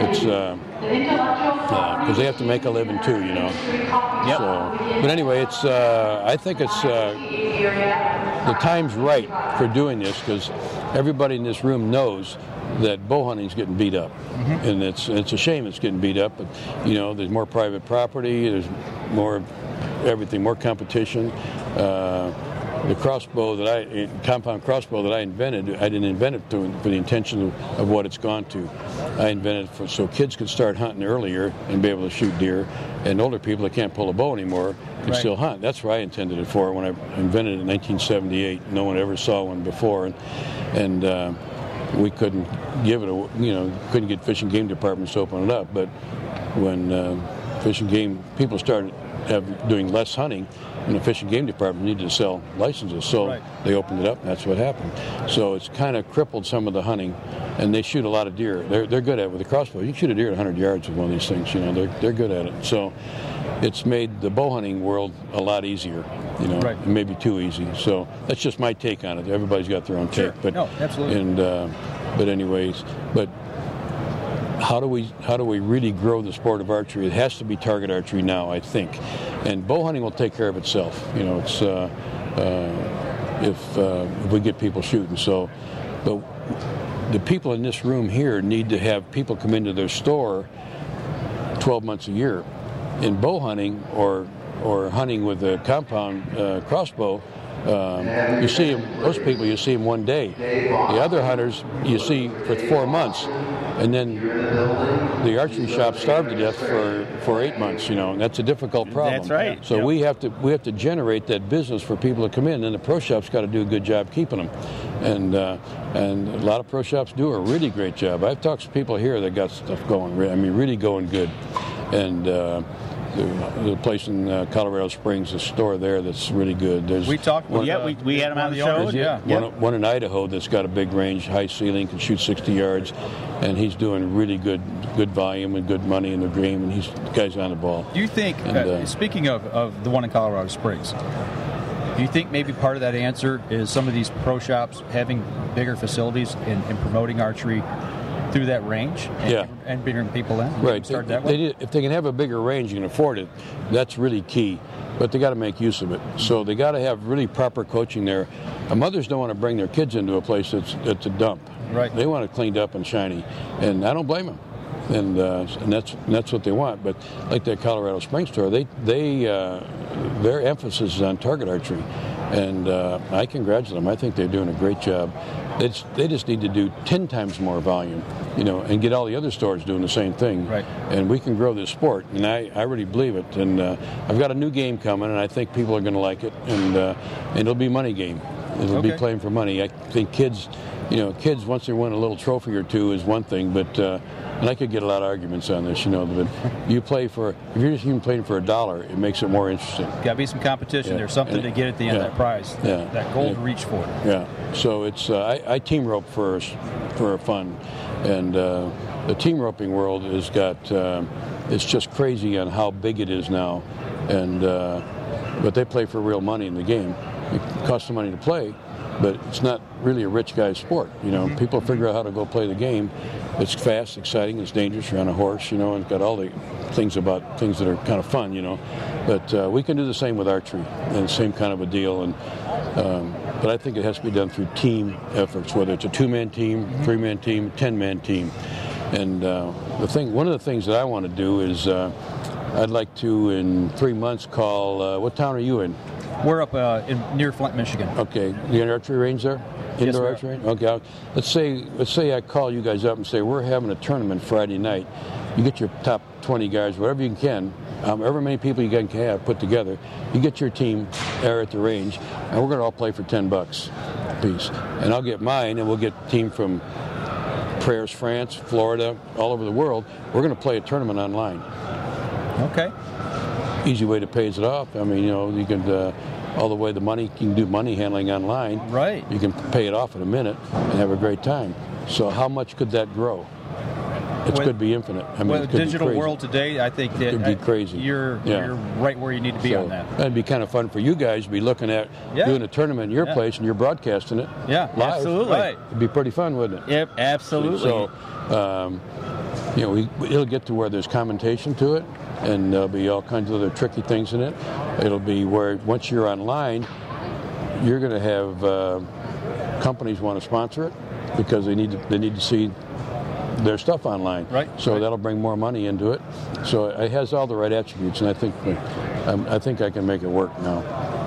it's because they have to make a living too, you know. Yep. So, but anyway, it's I think it's the time's right for doing this because everybody in this room knows that bow hunting's getting beat up, and it's a shame it's getting beat up. But you know, there's more private property, there's more everything, more competition. The crossbow compound crossbow that I invented, I didn't invent it for the intention of what it's gone to. I invented it so kids could start hunting earlier and be able to shoot deer, and older people that can't pull a bow anymore can still hunt. That's what I intended it for when I invented it in 1978. No one ever saw one before, and we couldn't give it couldn't get Fish and Game departments to open it up. But when Fish and Game people started doing less hunting, and the Fish and Game department needed to sell licenses, so they opened it up, and that's what happened. So it's kind of crippled some of the hunting, and they shoot a lot of deer. They're good at it with the crossbow. You can shoot a deer at 100 yards with one of these things. You know, they're good at it. So it's made the bow hunting world a lot easier. You know, maybe too easy. So that's just my take on it. Everybody's got their own take. But no, absolutely. And but anyways, but. How do we really grow the sport of archery? It has to be target archery now, I think, and bow hunting will take care of itself. You know, it's if we get people shooting. So, but the people in this room here need to have people come into their store 12 months a year. In bow hunting or hunting with a compound crossbow. You see them, those people, you see them one day. The other hunters you see for 4 months, and then the archery shop starved to death for 8 months. You know, and that's a difficult problem. That's right. So we have to generate that business for people to come in, and the pro shop's got to do a good job keeping them. And a lot of pro shops do a really great job. I've talked to people here that got stuff going. I mean, really going good, and. The place in Colorado Springs, the store there that's really good. We talked with we had him on the show. One in Idaho that's got a big range, high ceiling, can shoot 60 yards, and he's doing really good volume and good money in the game, and the guy's on the ball. Do you think, speaking of the one in Colorado Springs, do you think maybe part of that answer is some of these pro shops having bigger facilities and promoting archery through that range and bringing people in? Right. Start that way? If they can have a bigger range and afford it, that's really key. But they got to make use of it. So they got to have really proper coaching there. Mothers don't want to bring their kids into a place that's a dump. Right. They want it cleaned up and shiny, and I don't blame them. And that's what they want. But like that Colorado Springs store, their emphasis is on target archery, and I congratulate them. I think they're doing a great job. They just need to do 10 times more volume, you know, and get all the other stores doing the same thing. Right. And we can grow this sport, and I really believe it. And I've got a new game coming, and I think people are going to like it, and it'll be money game. It'll be playing for money. I think kids once they win a little trophy or two is one thing, but and I could get a lot of arguments on this, but if you're just even playing for $1, it makes it more interesting. Got to be some competition. There's something to get at the end of that prize. That goal to reach for. Yeah. So it's I team rope for fun, and the team roping world has got it's just crazy on how big it is now, and but they play for real money in the game. It costs some money to play, but it's not really a rich guy's sport. People figure out how to go play the game. It's fast, exciting, it's dangerous. You're on a horse, and it's got all the things that are kind of fun, But we can do the same with archery, and the same kind of a deal. And but I think it has to be done through team efforts, whether it's a 2-man team, 3-man team, 10-man team. And one of the things that I want to do is I'd like to, in 3 months, call. What town are you in? We're up near Flint, Michigan. Okay, the archery range there. Indoor archery range. Okay, let's say I call you guys up and say we're having a tournament Friday night. You get your top 20 guys, whatever you can, however many people you can have put together. You get your team there at the range, and we're going to all play for $10 a piece. And I'll get mine, and we'll get a team from Paris, France, Florida, all over the world. We're going to play a tournament online. Okay. Easy way to pay it off. I mean, you can all the way the money. You can do money handling online. Right. You can pay it off in a minute and have a great time. So how much could that grow? It could be infinite. I mean, the digital world today, I think that it could be crazy. You're right where you need to be on that. That'd be kind of fun for you guys to be looking at doing a tournament in your place and you're broadcasting it. Yeah, live. absolutely. Right. It'd be pretty fun, wouldn't it? Yep, absolutely. So, it'll get to where there's commentation to it, and there'll be all kinds of other tricky things in it. It'll be where once you're online, you're going to have companies want to sponsor it because they need to see their stuff online. Right. So that'll bring more money into it. So it has all the right attributes, and I think I can make it work now.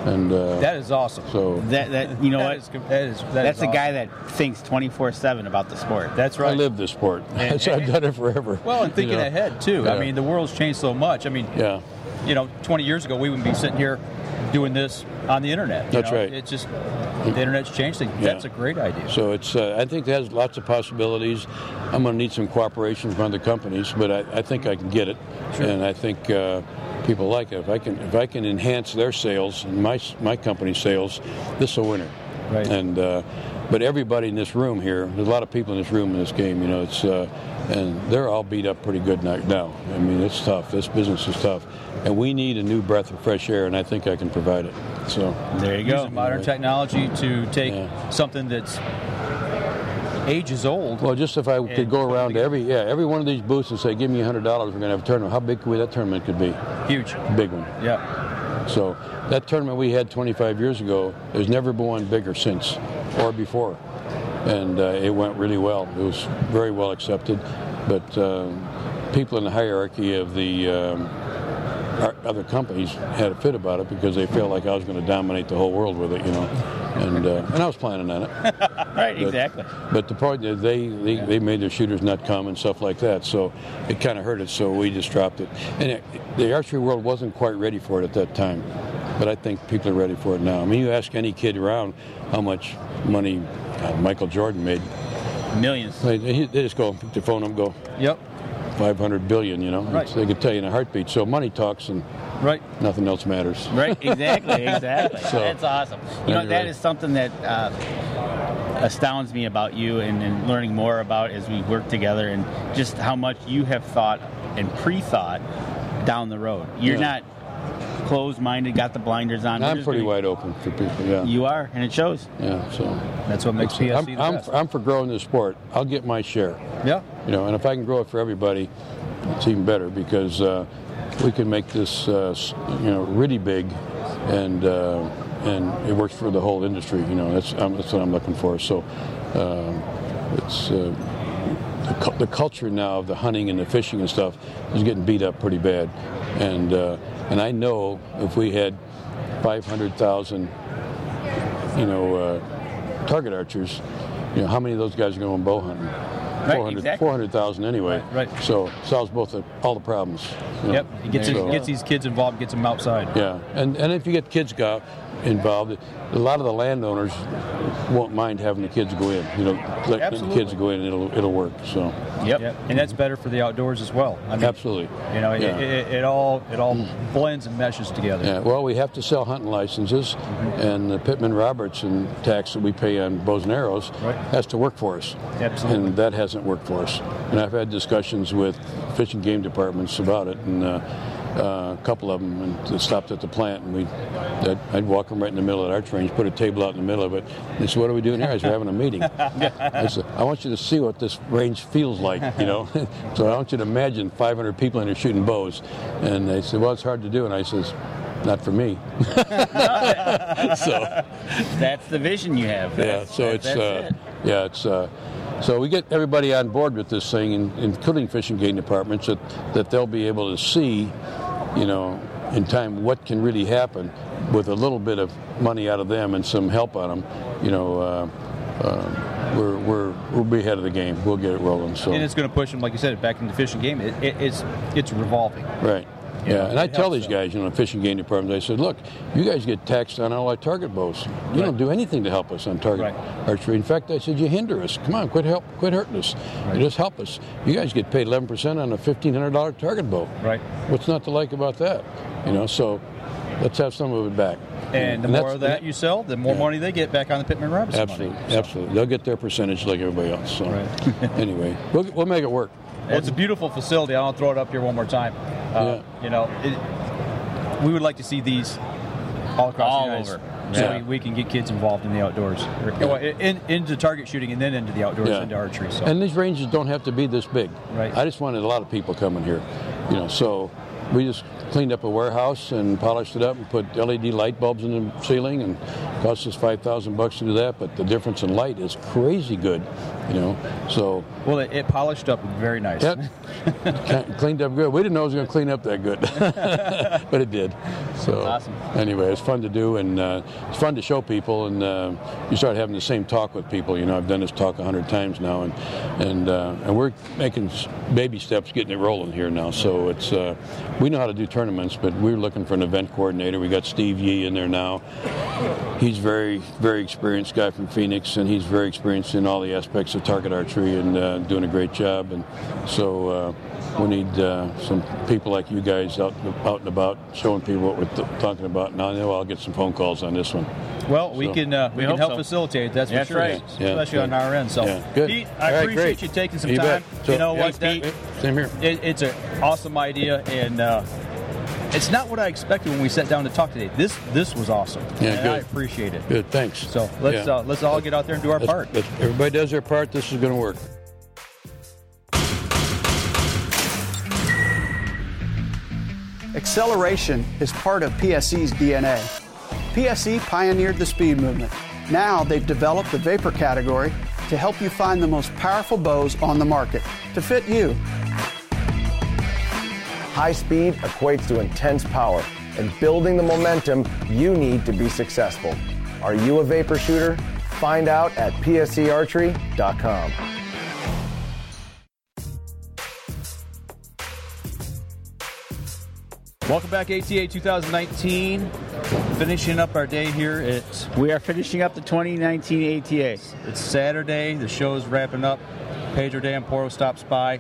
And that is awesome. So that's a guy that thinks 24/7 about the sport. That's right. I live this sport. I've done it forever. Well, and thinking ahead too. Yeah. I mean, the world's changed so much. I mean, 20 years ago we wouldn't be sitting here doing this on the internet. That's right. It's just the internet's changed things. Yeah. That's a great idea. So it's I think it has lots of possibilities. I'm going to need some cooperation from other companies, but I think I can get it, and I think people like it. If I can enhance their sales and my company's sales, this will win it. Right. And but everybody in this room here, there's a lot of people in this room in this game. It's and they're all beat up pretty good now. I mean, it's tough. This business is tough, and we need a new breath of fresh air, and I think I can provide it. So there you go. Using modern technology to take something that's ages old. Well, just if I could go around to every one of these booths and say, give me $100, we're going to have a tournament. How big could that tournament could be? Huge. Big one. Yeah. So that tournament we had 25 years ago, there's never been one bigger since or before. And it went really well. It was very well accepted. But people in the hierarchy of the other companies had a fit about it because they felt like I was going to dominate the whole world with it, And I was planning on it. Right, exactly. But the point is they made their shooters not come and stuff like that, so it kind of hurt it, so we just dropped it. And the archery world wasn't quite ready for it at that time, but I think people are ready for it now. I mean, you ask any kid around how much money Michael Jordan made. Millions. They just go, pick the phone up and go, yep, 500 billion, Right. They could tell you in a heartbeat. So money talks and nothing else matters. Right, exactly. So, that's awesome. That is something that astounds me about you and learning more about as we work together, and just how much you have thought and pre-thought down the road. You're not closed-minded, got the blinders on. I'm pretty wide open for people, yeah. You are, and it shows. Yeah, so that's what makes PSE the best. I'm for growing the sport. I'll get my share. Yeah. And if I can grow it for everybody, it's even better, because we can make this really big, and it works for the whole industry. That's what I'm looking for. So it's the culture now of the hunting and the fishing and stuff is getting beat up pretty bad, and I know if we had 500,000 target archers, how many of those guys are going bow hunting? 400,000 anyway. Right. So solves all the problems. Yep. It gets these kids involved, gets them outside. Yeah, and if you get kids involved, a lot of the landowners won't mind having the kids go in. Let the kids go in, and it'll work. So. Yep. And that's better for the outdoors as well. Absolutely. It all blends and meshes together. Yeah. Well, we have to sell hunting licenses, and the Pittman-Robertson tax that we pay on bows and arrows has to work for us. Absolutely. And that hasn't worked for us. And I've had discussions with fish and game departments about it, and a couple of them stopped at the plant, and I'd walk them right in the middle of the archery range, put a table out in the middle of it. They said, "What are we doing here?" I said, "We're having a meeting." I said, "I want you to see what this range feels like, So I want you to imagine 500 people in there shooting bows." And they said, "Well, it's hard to do." And I says, "Not for me." So that's the vision you have. So we get everybody on board with this thing, including fish and game departments, that they'll be able to see, in time what can really happen with a little bit of money out of them and some help on them. We'll be ahead of the game. We'll get it rolling. So. And it's going to push them, like you said, back into fish and game. It's revolving. Right. Yeah, and I tell these guys, fish and game departments, I said, "Look, you guys get taxed on all our target bows. You don't do anything to help us on target archery. In fact, I said, you hinder us. Come on, quit hurting us. You just help us. You guys get paid 11% on a $1,500 target bow. Right. What's not to like about that? So let's have some of it back." And the more of that you sell, the more money they get back on the Pittman-Robertson Absolutely, money. Absolutely. They'll get their percentage like everybody else. So anyway, we'll make it work. Well, it's a beautiful facility. I'll throw it up here one more time. We would like to see these all across the United States. So we can get kids involved in the outdoors, into target shooting, and then into the outdoors, into archery. So. And these ranges don't have to be this big. Right. I just wanted a lot of people coming here, So we just cleaned up a warehouse and polished it up and put LED light bulbs in the ceiling, and it cost us $5,000 to do that. But the difference in light is crazy good, So. Well, it polished up very nice. Yep. Cleaned up good. We didn't know it was going to clean up that good, but it did. So awesome. Anyway, it's fun to do, and it's fun to show people, and you start having the same talk with people. I've done this talk 100 times now, and we're making baby steps, getting it rolling here now. So it's we know how to do tournaments, but we're looking for an event coordinator. We got Steve Yee in there now. He's very, very experienced guy from Phoenix, and he's very experienced in all the aspects of target archery and doing a great job. And so we need some people like you guys out and about showing people what we're talking about. Now I know I'll get some phone calls on this one. Well, we can help facilitate. That's for sure. Right. Especially on our end. So, good. Pete, I appreciate you taking some time. So, you know what, Pete? Same here. It's an awesome idea, and it's not what I expected when we sat down to talk today. This was awesome. Yeah, and good. I appreciate it. Good, thanks. So let's all get out there and do our part. Everybody does their part. This is going to work. Acceleration is part of PSE's DNA. PSE pioneered the speed movement. Now they've developed the vapor category to help you find the most powerful bows on the market to fit you. High speed equates to intense power and building the momentum you need to be successful. Are you a vapor shooter? Find out at PSEArchery.com. Welcome back, ATA 2019. Finishing up our day here. We are finishing up the 2019 ATA. It's Saturday. The show's wrapping up. Pedro Damporo stops by.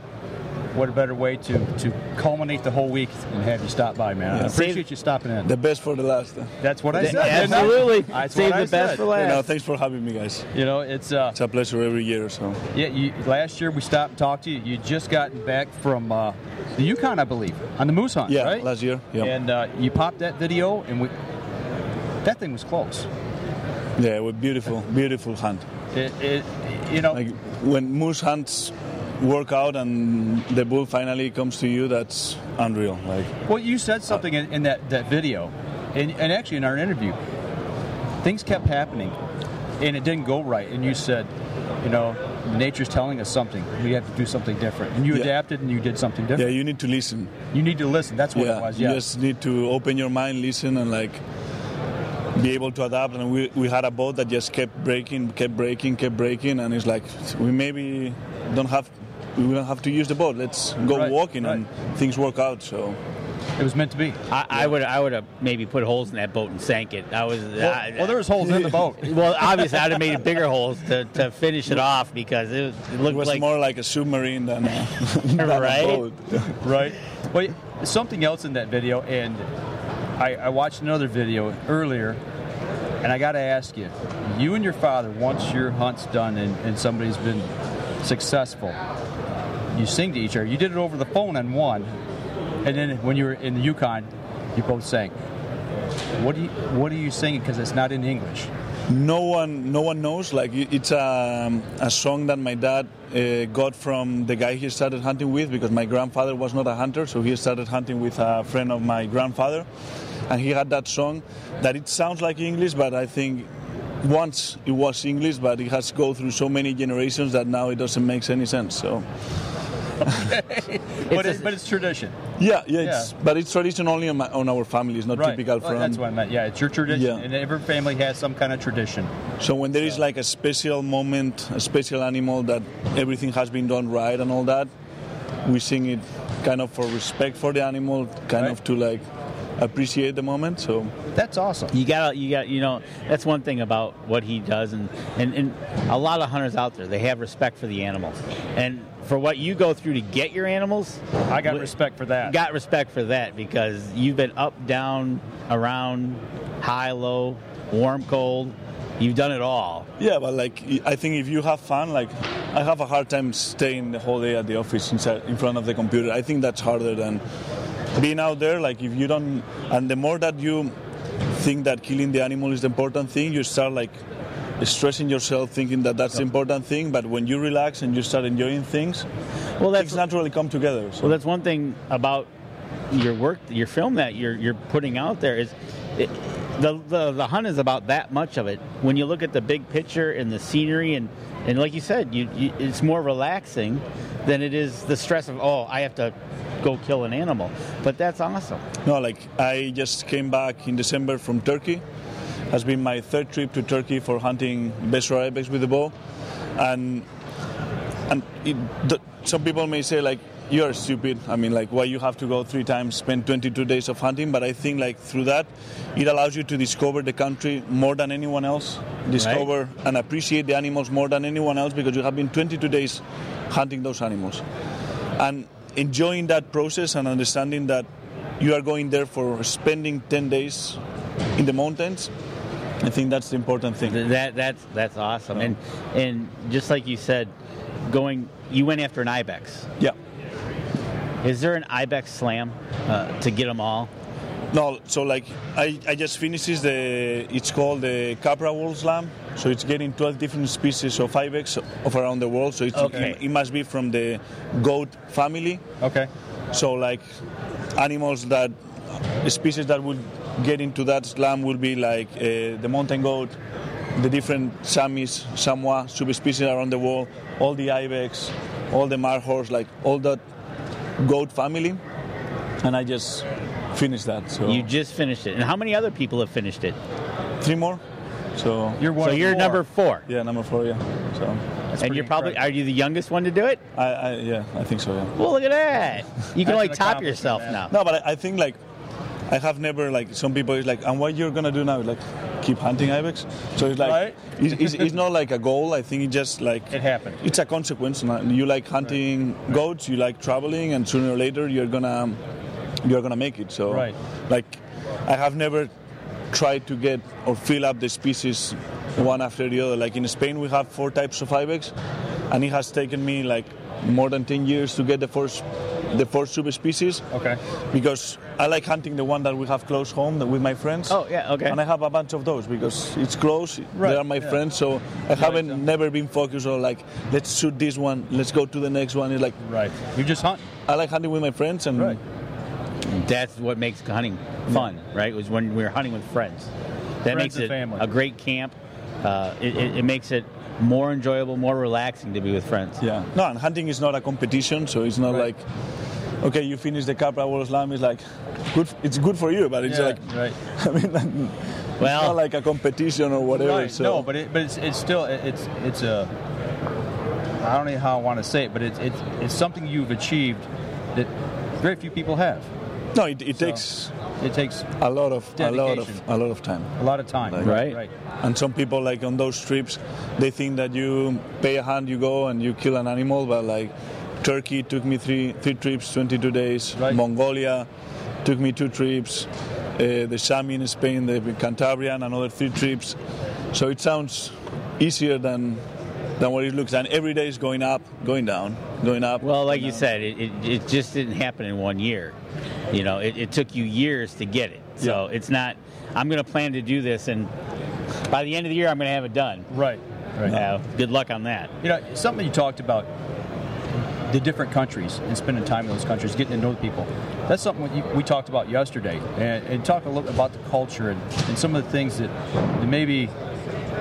What a better way to culminate the whole week and have you stop by, man. I appreciate you stopping in. The best for the last. That's what I said. Absolutely. Save the best for last. Thanks for having me, guys. It's a pleasure every year. So. Yeah, last year we stopped and talked to you. You just gotten back from the Yukon, I believe, on the moose hunt, right? Yeah, last year. Yeah. And you popped that video, and that thing was close. Yeah, it was beautiful hunt. Like when moose hunts work out and the bull finally comes to you, that's unreal. Well, you said something in that video, and actually in our interview, things kept happening, and it didn't go right. And you said, nature's telling us something. We have to do something different. And you adapted and you did something different. Yeah, you need to listen. You need to listen. That's what it was. Yeah. You just need to open your mind, listen, and be able to adapt. And we had a boat that just kept breaking, and it's like we don't have to use the boat. Let's go walking, and things work out. So it was meant to be. I would have maybe put holes in that boat and sank it. Well, there was holes in the boat. Well, obviously, I'd have made bigger holes to finish it off because it looked was like more like a submarine than right? a boat. Right. Well, something else in that video, and I watched another video earlier, and I got to ask you, you and your father, once your hunt's done and somebody's been successful, you sing to each other. You did it over the phone on one, and then when you were in the Yukon, you both sang. What are you singing? Because it's not in English. No one knows. Like, it's a song that my dad got from the guy he started hunting with, because my grandfather was not a hunter, so he started hunting with a friend of my grandfather, and he had that song that it sounds like English, but I think once it was English, but it has to go through so many generations that now it doesn't make any sense. So. Okay. but it's tradition. Yeah. But it's tradition only on our family. It's not typical from. That's what I meant. Yeah, it's your tradition, and every family has some kind of tradition. So when there is like a special moment, a special animal that everything has been done right and all that, we sing it kind of for respect for the animal, kind of to like appreciate the moment. So that's awesome. You got that's one thing about what he does, and a lot of hunters out there, they have respect for the animals, and for what you go through to get your animals, I got respect for that. Got respect for that, because you've been up, down, around, high, low, warm, cold. You've done it all. Yeah, but like, I think if you have fun, like, I have a hard time staying the whole day at the office in front of the computer. I think that's harder than being out there. Like, if you don't, and the more that you think that killing the animal is the important thing, you start like stressing yourself, thinking that that's the important thing. But when you relax and you start enjoying things, things naturally come together. So. Well, that's one thing about your work, your film that you're putting out there is the hunt is about that much of it. When you look at the big picture and the scenery and like you said, it's more relaxing than it is the stress of, I have to go kill an animal. But that's awesome. No, like, I just came back in December from Turkey. Has been my third trip to Turkey for hunting Besra ibex with the bow, and some people may say, like, you are stupid. I mean, like, why you have to go 3 times, spend 22 days of hunting? But I think, like, through that, it allows you to discover the country more than anyone else, discover and appreciate the animals more than anyone else, because you have been 22 days hunting those animals, and enjoying that process and understanding that you are going there for spending 10 days in the mountains. I think that's the important thing. That's awesome. Yeah. And just like you said, you went after an ibex. Yeah. Is there an ibex slam to get them all? No. So like I just finished it's called the Capra World Slam. So it's getting 12 different species of ibex of around the world. So it must be from the goat family. Okay. So like species that would get into that slam will be like the mountain goat, the different Samis, Samoa subspecies around the world, all the ibex, all the marhorse, like all that goat family, and I just finished that. So you just finished it, and how many other people have finished it? 3 more. So you're number 4. Yeah, number 4. Yeah. So. And you're probably are you the youngest one to do it? I think so. Yeah. Well, look at that. You can only top yourself now. No, but I think like. I have never, like, some people is like, and what you're gonna do now? Like, keep hunting ibex? So it's like, it's not like a goal. I think it's just like it happened. It's a consequence. You like hunting goats, you like traveling, and sooner or later you're gonna make it. So, like, I have never tried to get or fill up the species one after the other. Like in Spain, we have 4 types of ibex, and it has taken me like more than 10 years to get the 4 subspecies. Okay. Because I like hunting the one that we have close home with my friends. Oh, yeah, okay. And I have a bunch of those because it's close. They are my friends, so I haven't never been focused on like, let's shoot this one, let's go to the next one. It's like, you just hunt. I like hunting with my friends, and that's what makes hunting fun, right? Was when we're hunting with friends. That makes it a great camp. It makes it more enjoyable, more relaxing to be with friends. Yeah. No, and hunting is not a competition, so it's not like, okay, you finish the Capra World Slam, it's like, good. It's good for you, but it's I mean, It's not like a competition or whatever. Right. So. No, but it's still it's a, I don't know how I want to say it, but it's something you've achieved that very few people have. No, it takes a lot of time. A lot of time. Like, right. And some people, like on those trips, they think that you pay a hand, you go and you kill an animal, but like Turkey took me three trips, 22 days. Right. Mongolia took me 2 trips. The Sami in Spain, the Cantabrian, another 3 trips. So it sounds easier than what it looks. And every day is going up, going down, going up. Well, like you said, it just didn't happen in 1 year. You know, it took you years to get it. So it's not, I'm going to plan to do this, and by the end of the year, I'm going to have it done. Right. Good luck on that. You know, something you talked about, the different countries and spending time in those countries, getting to know the people. That's something we talked about yesterday, and talk a little bit about the culture and some of the things that maybe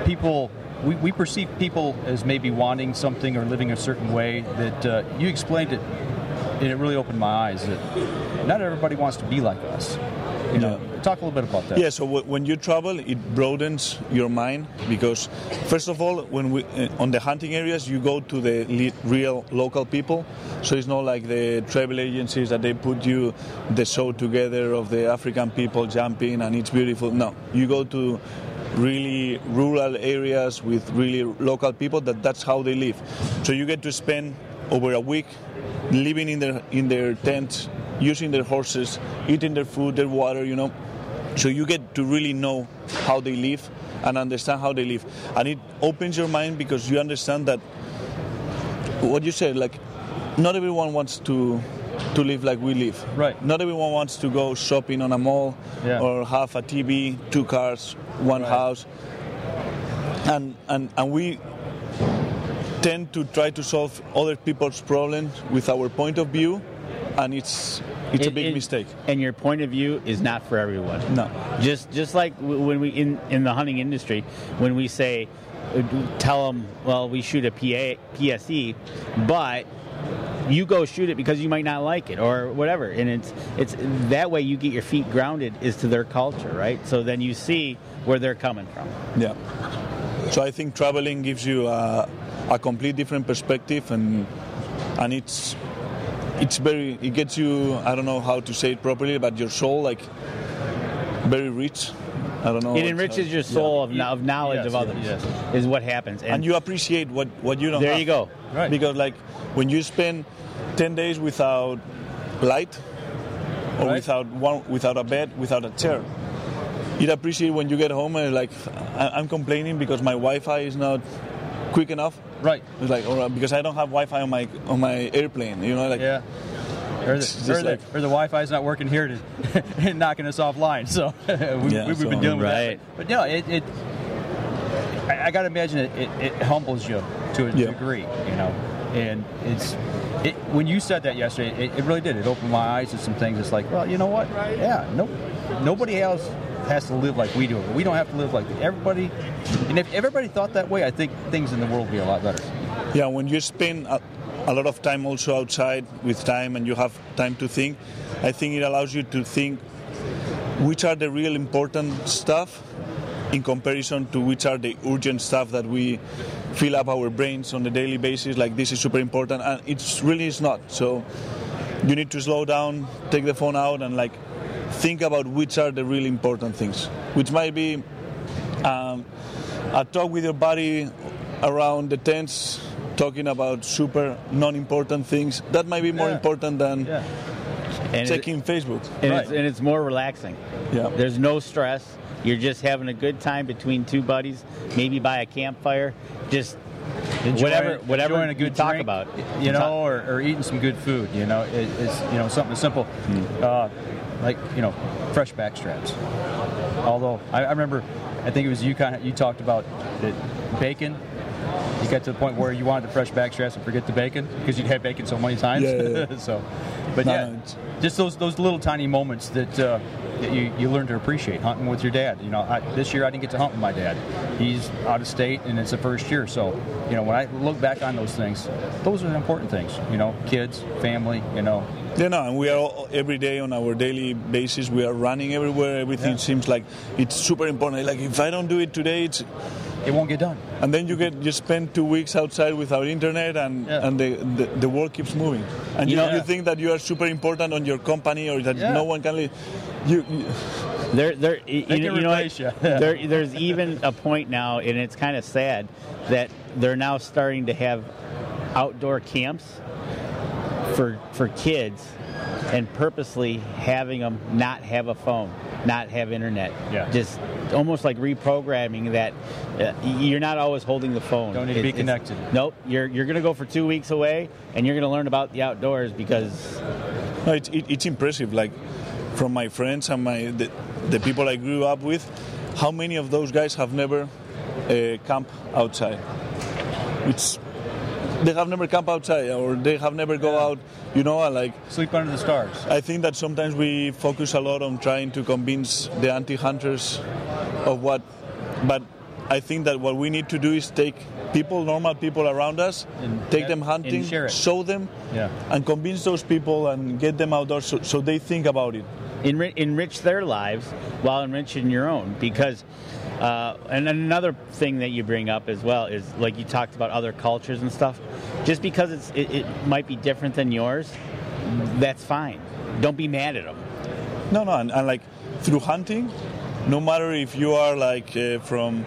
people, we perceive people as maybe wanting something or living a certain way that you explained it, and it really opened my eyes that not everybody wants to be like us. You know, talk a little bit about that. Yeah, so when you travel, it broadens your mind because, first of all, when we on the hunting areas, you go to the real local people. So it's not like the travel agencies that they put you the show together of the African people jumping and it's beautiful. No, you go to really rural areas with really local people. That's how they live. So you get to spend over a week living in their tents, using their horses, eating their food, their water, you know. So you get to really know how they live and understand how they live. And it opens your mind because you understand that what you said, like, not everyone wants to live like we live. Right. Not everyone wants to go shopping on a mall or have a TV, 2 cars, 1 house. And we tend to try to solve other people's problems with our point of view, and it's a big mistake. And your point of view is not for everyone. No. Just like when we in the hunting industry, when we say, tell them, well, we shoot a PSE, but you go shoot it because you might not like it or whatever. And it's that way you get your feet grounded is to their culture, right? So then you see where they're coming from. Yeah. So I think traveling gives you a complete different perspective, and it gets you, I don't know how to say it properly, but your soul, like, very rich. I don't know. It enriches your soul of knowledge of others, is what happens. And you appreciate what you don't have. There you go. Right. Because, like, when you spend 10 days without light, or without a bed, without a chair, you'd appreciate when you get home and, like, I'm complaining because my Wi-Fi is not quick enough. Right. It's like, or because I don't have Wi-Fi on my airplane, you know, like. Yeah. Or the Wi-Fi is not working here and knocking us offline. So we've been dealing with that. But no, I got to imagine it humbles you to a degree, you know. And when you said that yesterday, it really did. It opened my eyes to some things. It's like, well, you know what? Yeah, nobody else has to live like we do. We don't have to live like everybody. And if everybody thought that way, I think things in the world would be a lot better. Yeah, when you spend a lot of time also outside with time and you have time to think, I think it allows you to think which are the real important stuff in comparison to which are the urgent stuff that we fill up our brains on a daily basis, like this is super important, and it really is not. So you need to slow down, take the phone out, and like think about which are the really important things, which might be a talk with your buddy around the tents, talking about super non-important things. That might be more important than checking Facebook. And it's more relaxing. Yeah. There's no stress. You're just having a good time between 2 buddies, maybe by a campfire, just whatever enjoying a good talk drink, about, you know, or eating some good food. You know, it's something simple, like fresh back straps. Although I remember, I think it was you talked about the bacon. You got to the point where you wanted the fresh back straps and forget the bacon because you'd had bacon so many times. Yeah. So, but just those little tiny moments that that you learn to appreciate. Hunting with your dad. This year I didn't get to hunt with my dad. He's out of state, and it's the first year. So, when I look back on those things, those are the important things. Kids, family. Yeah, no, and we are every day on our daily basis. We are running everywhere. Everything seems like it's super important. Like if I don't do it today, it won't get done. And then you spend 2 weeks outside without internet, and the world keeps moving. And you think that you are super important on your company, or that no one can leave. There's even a point now, and it's kind of sad that they're now starting to have outdoor camps for kids, and purposely having them not have a phone, not have internet. Just almost like reprogramming that you're not always holding the phone. Don't need to be connected. Nope. You're going to go for 2 weeks away, and you're going to learn about the outdoors because. No, it's impressive. Like from my friends and the people I grew up with, how many of those guys have never camped outside? They have never camped outside, or they have never go out, like sleep under the stars. I think that sometimes we focus a lot on trying to convince the anti-hunters of what, but I think that what we need to do is take normal people around us, take them hunting, show them, and convince those people and get them outdoors so they think about it. Enrich their lives while enriching your own, because and another thing that you bring up as well is, like you talked about other cultures and stuff. Just because it might be different than yours, that's fine. Don't be mad at them. No, and like through hunting, no matter if you are like from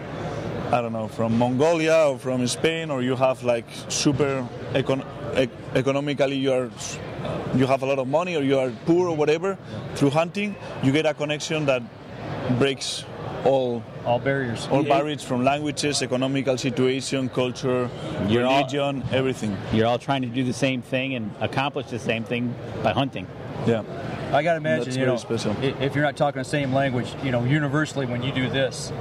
Mongolia or from Spain, or you have like super economically you have a lot of money, or you are poor or whatever, through hunting you get a connection that breaks all barriers. All barriers, from languages, economical situation, culture, religion, everything. You're all trying to do the same thing and accomplish the same thing by hunting. Yeah. I got to imagine, special. If you're not talking the same language, universally when you do this,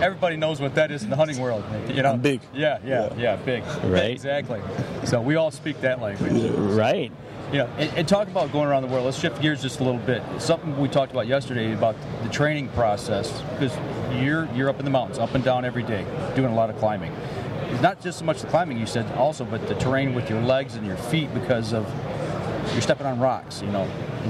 everybody knows what that is in the hunting world. And big. Yeah, big. Right. Exactly. So we all speak that language. Right. And talk about going around the world. Let's shift gears just a little bit. Something we talked about yesterday about the training process, because you're up in the mountains, up and down every day, doing a lot of climbing. It's not just so much the climbing, you said, also, but the terrain with your legs and your feet, because of you're stepping on rocks, and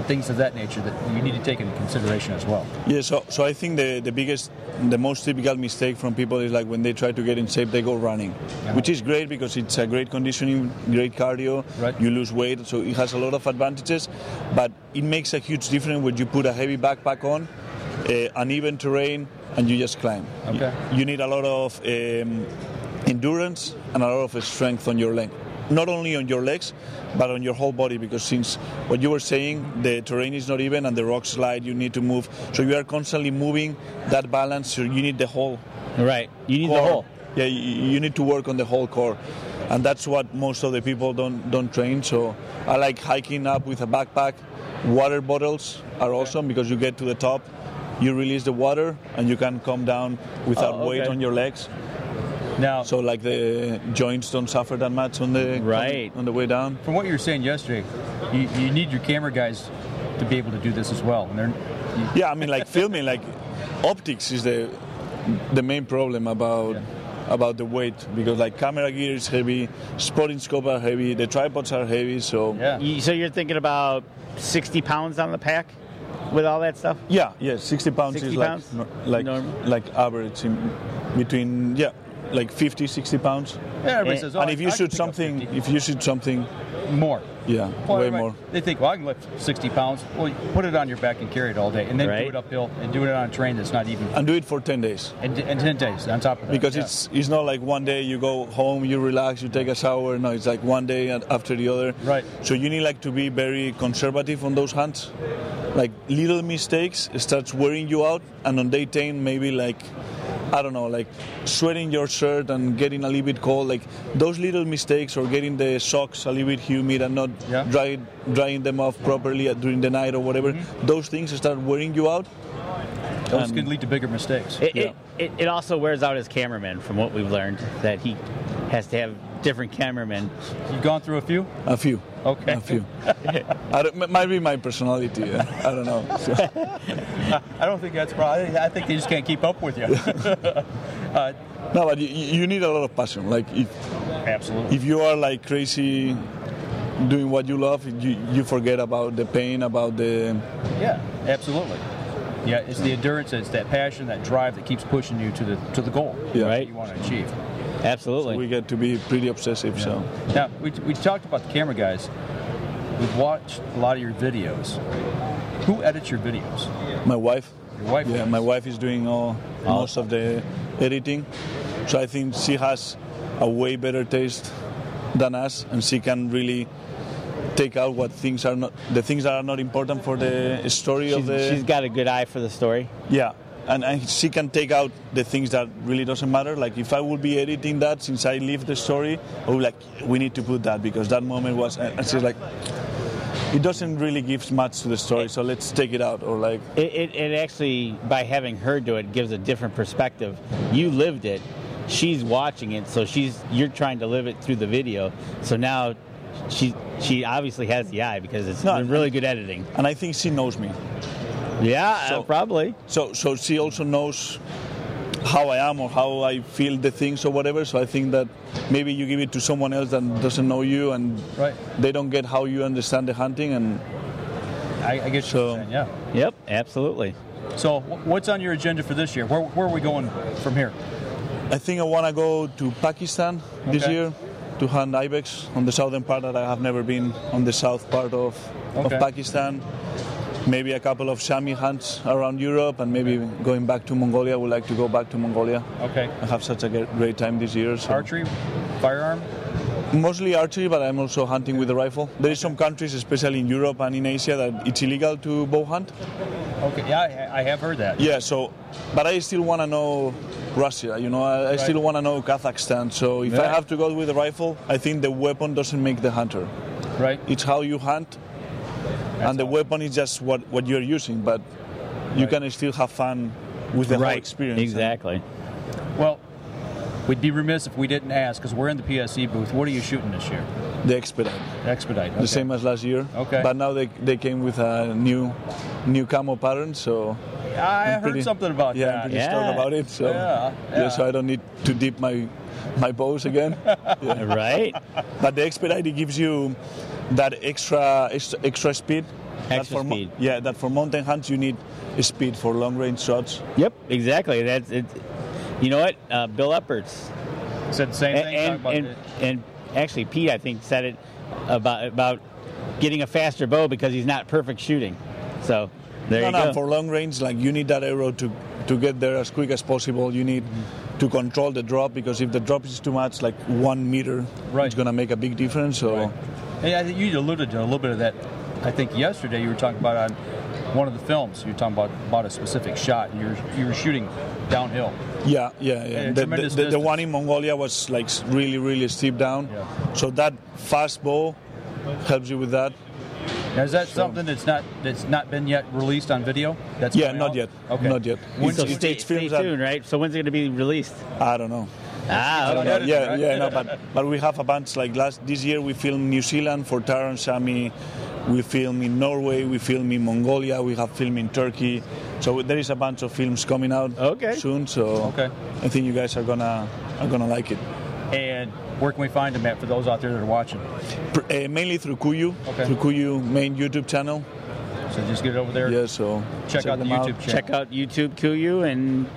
things of that nature that you need to take into consideration as well. Yeah, so I think the most typical mistake from people is like when they try to get in shape, they go running, which is great because it's a great conditioning, great cardio, you lose weight, so it has a lot of advantages, but it makes a huge difference when you put a heavy backpack on, uneven terrain, and you just climb. Okay. You need a lot of endurance and a lot of strength on your leg. Not only on your legs, but on your whole body, because since what you were saying, the terrain is not even and the rocks slide, you need to move. So you are constantly moving that balance, so you need the whole. Right, you need core. the whole. Yeah, you need to work on the whole core. And that's what most of the people don't train. So I like hiking up with a backpack. Water bottles are awesome because you get to the top, you release the water, and you can come down without weight on your legs. Now, so like the joints don't suffer that much on the way down. From what you were saying yesterday, you need your camera guys to be able to do this as well. And yeah, I mean, like filming, like optics is the main problem about the weight, because like camera gear is heavy, spotting scope are heavy, the tripods are heavy. So So you're thinking about 60 pounds on the pack with all that stuff? Yeah, 60 pounds 60 is pounds? like average in between like 50, 60 pounds. Yeah, everybody says, and if you shoot something more. Yeah, way more. They think, well, I can lift 60 pounds. Well, put it on your back and carry it all day, and then do it uphill and do it on a terrain that's not even. And do it for 10 days. And 10 days on top of that. Because it's not like one day you go home, you relax, you take a shower. No, it's like one day after the other. Right. So you need like to be very conservative on those hunts. Like little mistakes starts wearing you out, and on day 10 maybe like, I don't know, like sweating your shirt and getting a little bit cold, like those little mistakes, or getting the socks a little bit humid and not drying them off properly during the night or whatever, those things start wearing you out. Those can lead to bigger mistakes. It also wears out his cameraman, from what we've learned, that he has to have different cameramen. You've gone through a few? A few. Okay. A few. Might be my personality. I don't know. So. I don't think that's probably. I think they just can't keep up with you. No, but you need a lot of passion. Like Absolutely. If you are like crazy doing what you love, you forget about the pain, about the... Yeah, absolutely. Yeah, it's the endurance, it's that passion, that drive that keeps pushing you to the goal, right? You want to achieve. Absolutely. So we get to be pretty obsessive. Yeah. So now we talked about the camera guys. We've watched a lot of your videos. Who edits your videos? My wife. Your wife? Yeah, my wife is doing most of the editing. So I think she has a way better taste than us, and she can really take out the things that are not important for the story of the... She's got a good eye for the story. Yeah, and she can take out the things that really doesn't matter. Like if I would be editing that, since I live the story, I would be like, we need to put that because that moment was... And she's like, it doesn't really give much to the story, so let's take it out. Or like... It actually, by having her do it, gives a different perspective. You lived it. She's watching it, so you're trying to live it through the video. So now she obviously has the eye because it's really good editing. And I think she knows me. Yeah, probably. So she also knows how I am or how I feel the things or whatever. So I think that maybe you give it to someone else that doesn't know you and they don't get how you understand the hunting. And I get so saying, yeah. Yep, absolutely. So what's on your agenda for this year? Where are we going from here? I think I want to go to Pakistan this year to hunt ibex on the southern part that I have never been on the south part of Pakistan. Maybe a couple of chamois hunts around Europe, and maybe going back to Mongolia. I would like to go back to Mongolia. Okay. I have such a great time this year. So. Archery? Firearm? Mostly archery, but I'm also hunting with the rifle. There is some countries, especially in Europe and in Asia, that it's illegal to bow hunt. Okay, yeah, I have heard that. Yeah, but I still want to know Russia, I still want to know Kazakhstan. So if I have to go with the rifle, I think the weapon doesn't make the hunter. Right. It's how you hunt, and the weapon is just what you're using, but you can still have fun with the whole experience. Exactly. Well, we'd be remiss if we didn't ask, because we're in the PSE booth. What are you shooting this year? The Expedite. Expedite. Okay. The same as last year. Okay. But now they came with a new camo pattern, so... I heard something about that. I'm pretty stoked about it. So, so I don't need to dip my bows again. Right. But the Expedite gives you that extra speed. Extra speed. That for mountain hunts you need speed for long range shots. Yep, exactly. That's it. You know what? Bill Epeards said the same thing. And actually, Pete, I think, said it about getting a faster bow because he's not perfect shooting. So there you go. No, for long range, like you need that arrow to get there as quick as possible. You need to control the drop, because if the drop is too much, like 1 meter, it's going to make a big difference. So, I think you alluded to a little bit of that. I think yesterday you were talking about on one of the films. You were talking about a specific shot. You were shooting downhill. Yeah. The one in Mongolia was like really, really steep down. Yeah. So that fast bow helps you with that. Now, is that something that's not been yet released on video? Not yet. Okay. Not yet. So stay tuned, right? So when's it going to be released? I don't know. Okay. But we have a bunch. Like this year, we filmed New Zealand for Tara and Shami. We film in Norway. We film in Mongolia. We have film in Turkey. So there is a bunch of films coming out soon. So I think you guys are gonna like it. And where can we find them at for those out there that are watching? Mainly through Kuyu, through Kuyu main YouTube channel. So just get it over there. Yeah. So check out the YouTube channel. Check out YouTube Kuyu and.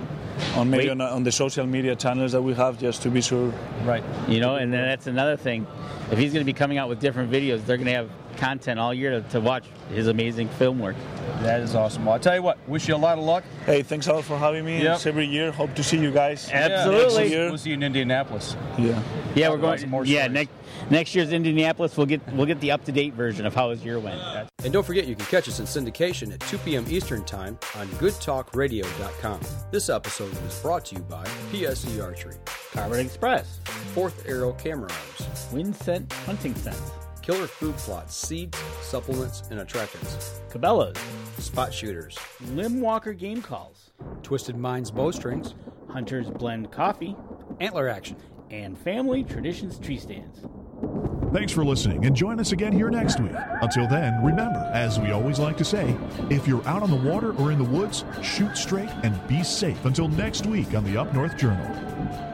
On the social media channels that we have, just to be sure. Right. And then that's another thing. If he's going to be coming out with different videos, they're going to have content all year to watch his amazing film work. That is awesome. Well, I'll tell you what, wish you a lot of luck. Hey, thanks a lot for having me. Yep. It's every year. Hope to see you guys. Absolutely. We'll see you in Indianapolis. Yeah, we're going. Next year's Indianapolis, we'll get the up-to-date version of how his year went. And don't forget, you can catch us in syndication at 2 p.m. Eastern Time on GoodTalkRadio.com. This episode was brought to you by PSE Archery, Carbon Express, Fourth Arrow Camera Arms, Wind Scent Hunting Scents, Killer Food Plots, Seeds, Supplements, and Attractants, Cabela's, Spot Shooters, Limb Walker Game Calls, Twisted Minds Bowstrings, Hunter's Blend Coffee, Antler Action, and family traditions tree stands. Thanks for listening, and join us again here next week. Until then, remember, as we always like to say, if you're out on the water or in the woods, shoot straight and be safe until next week on the Up North Journal.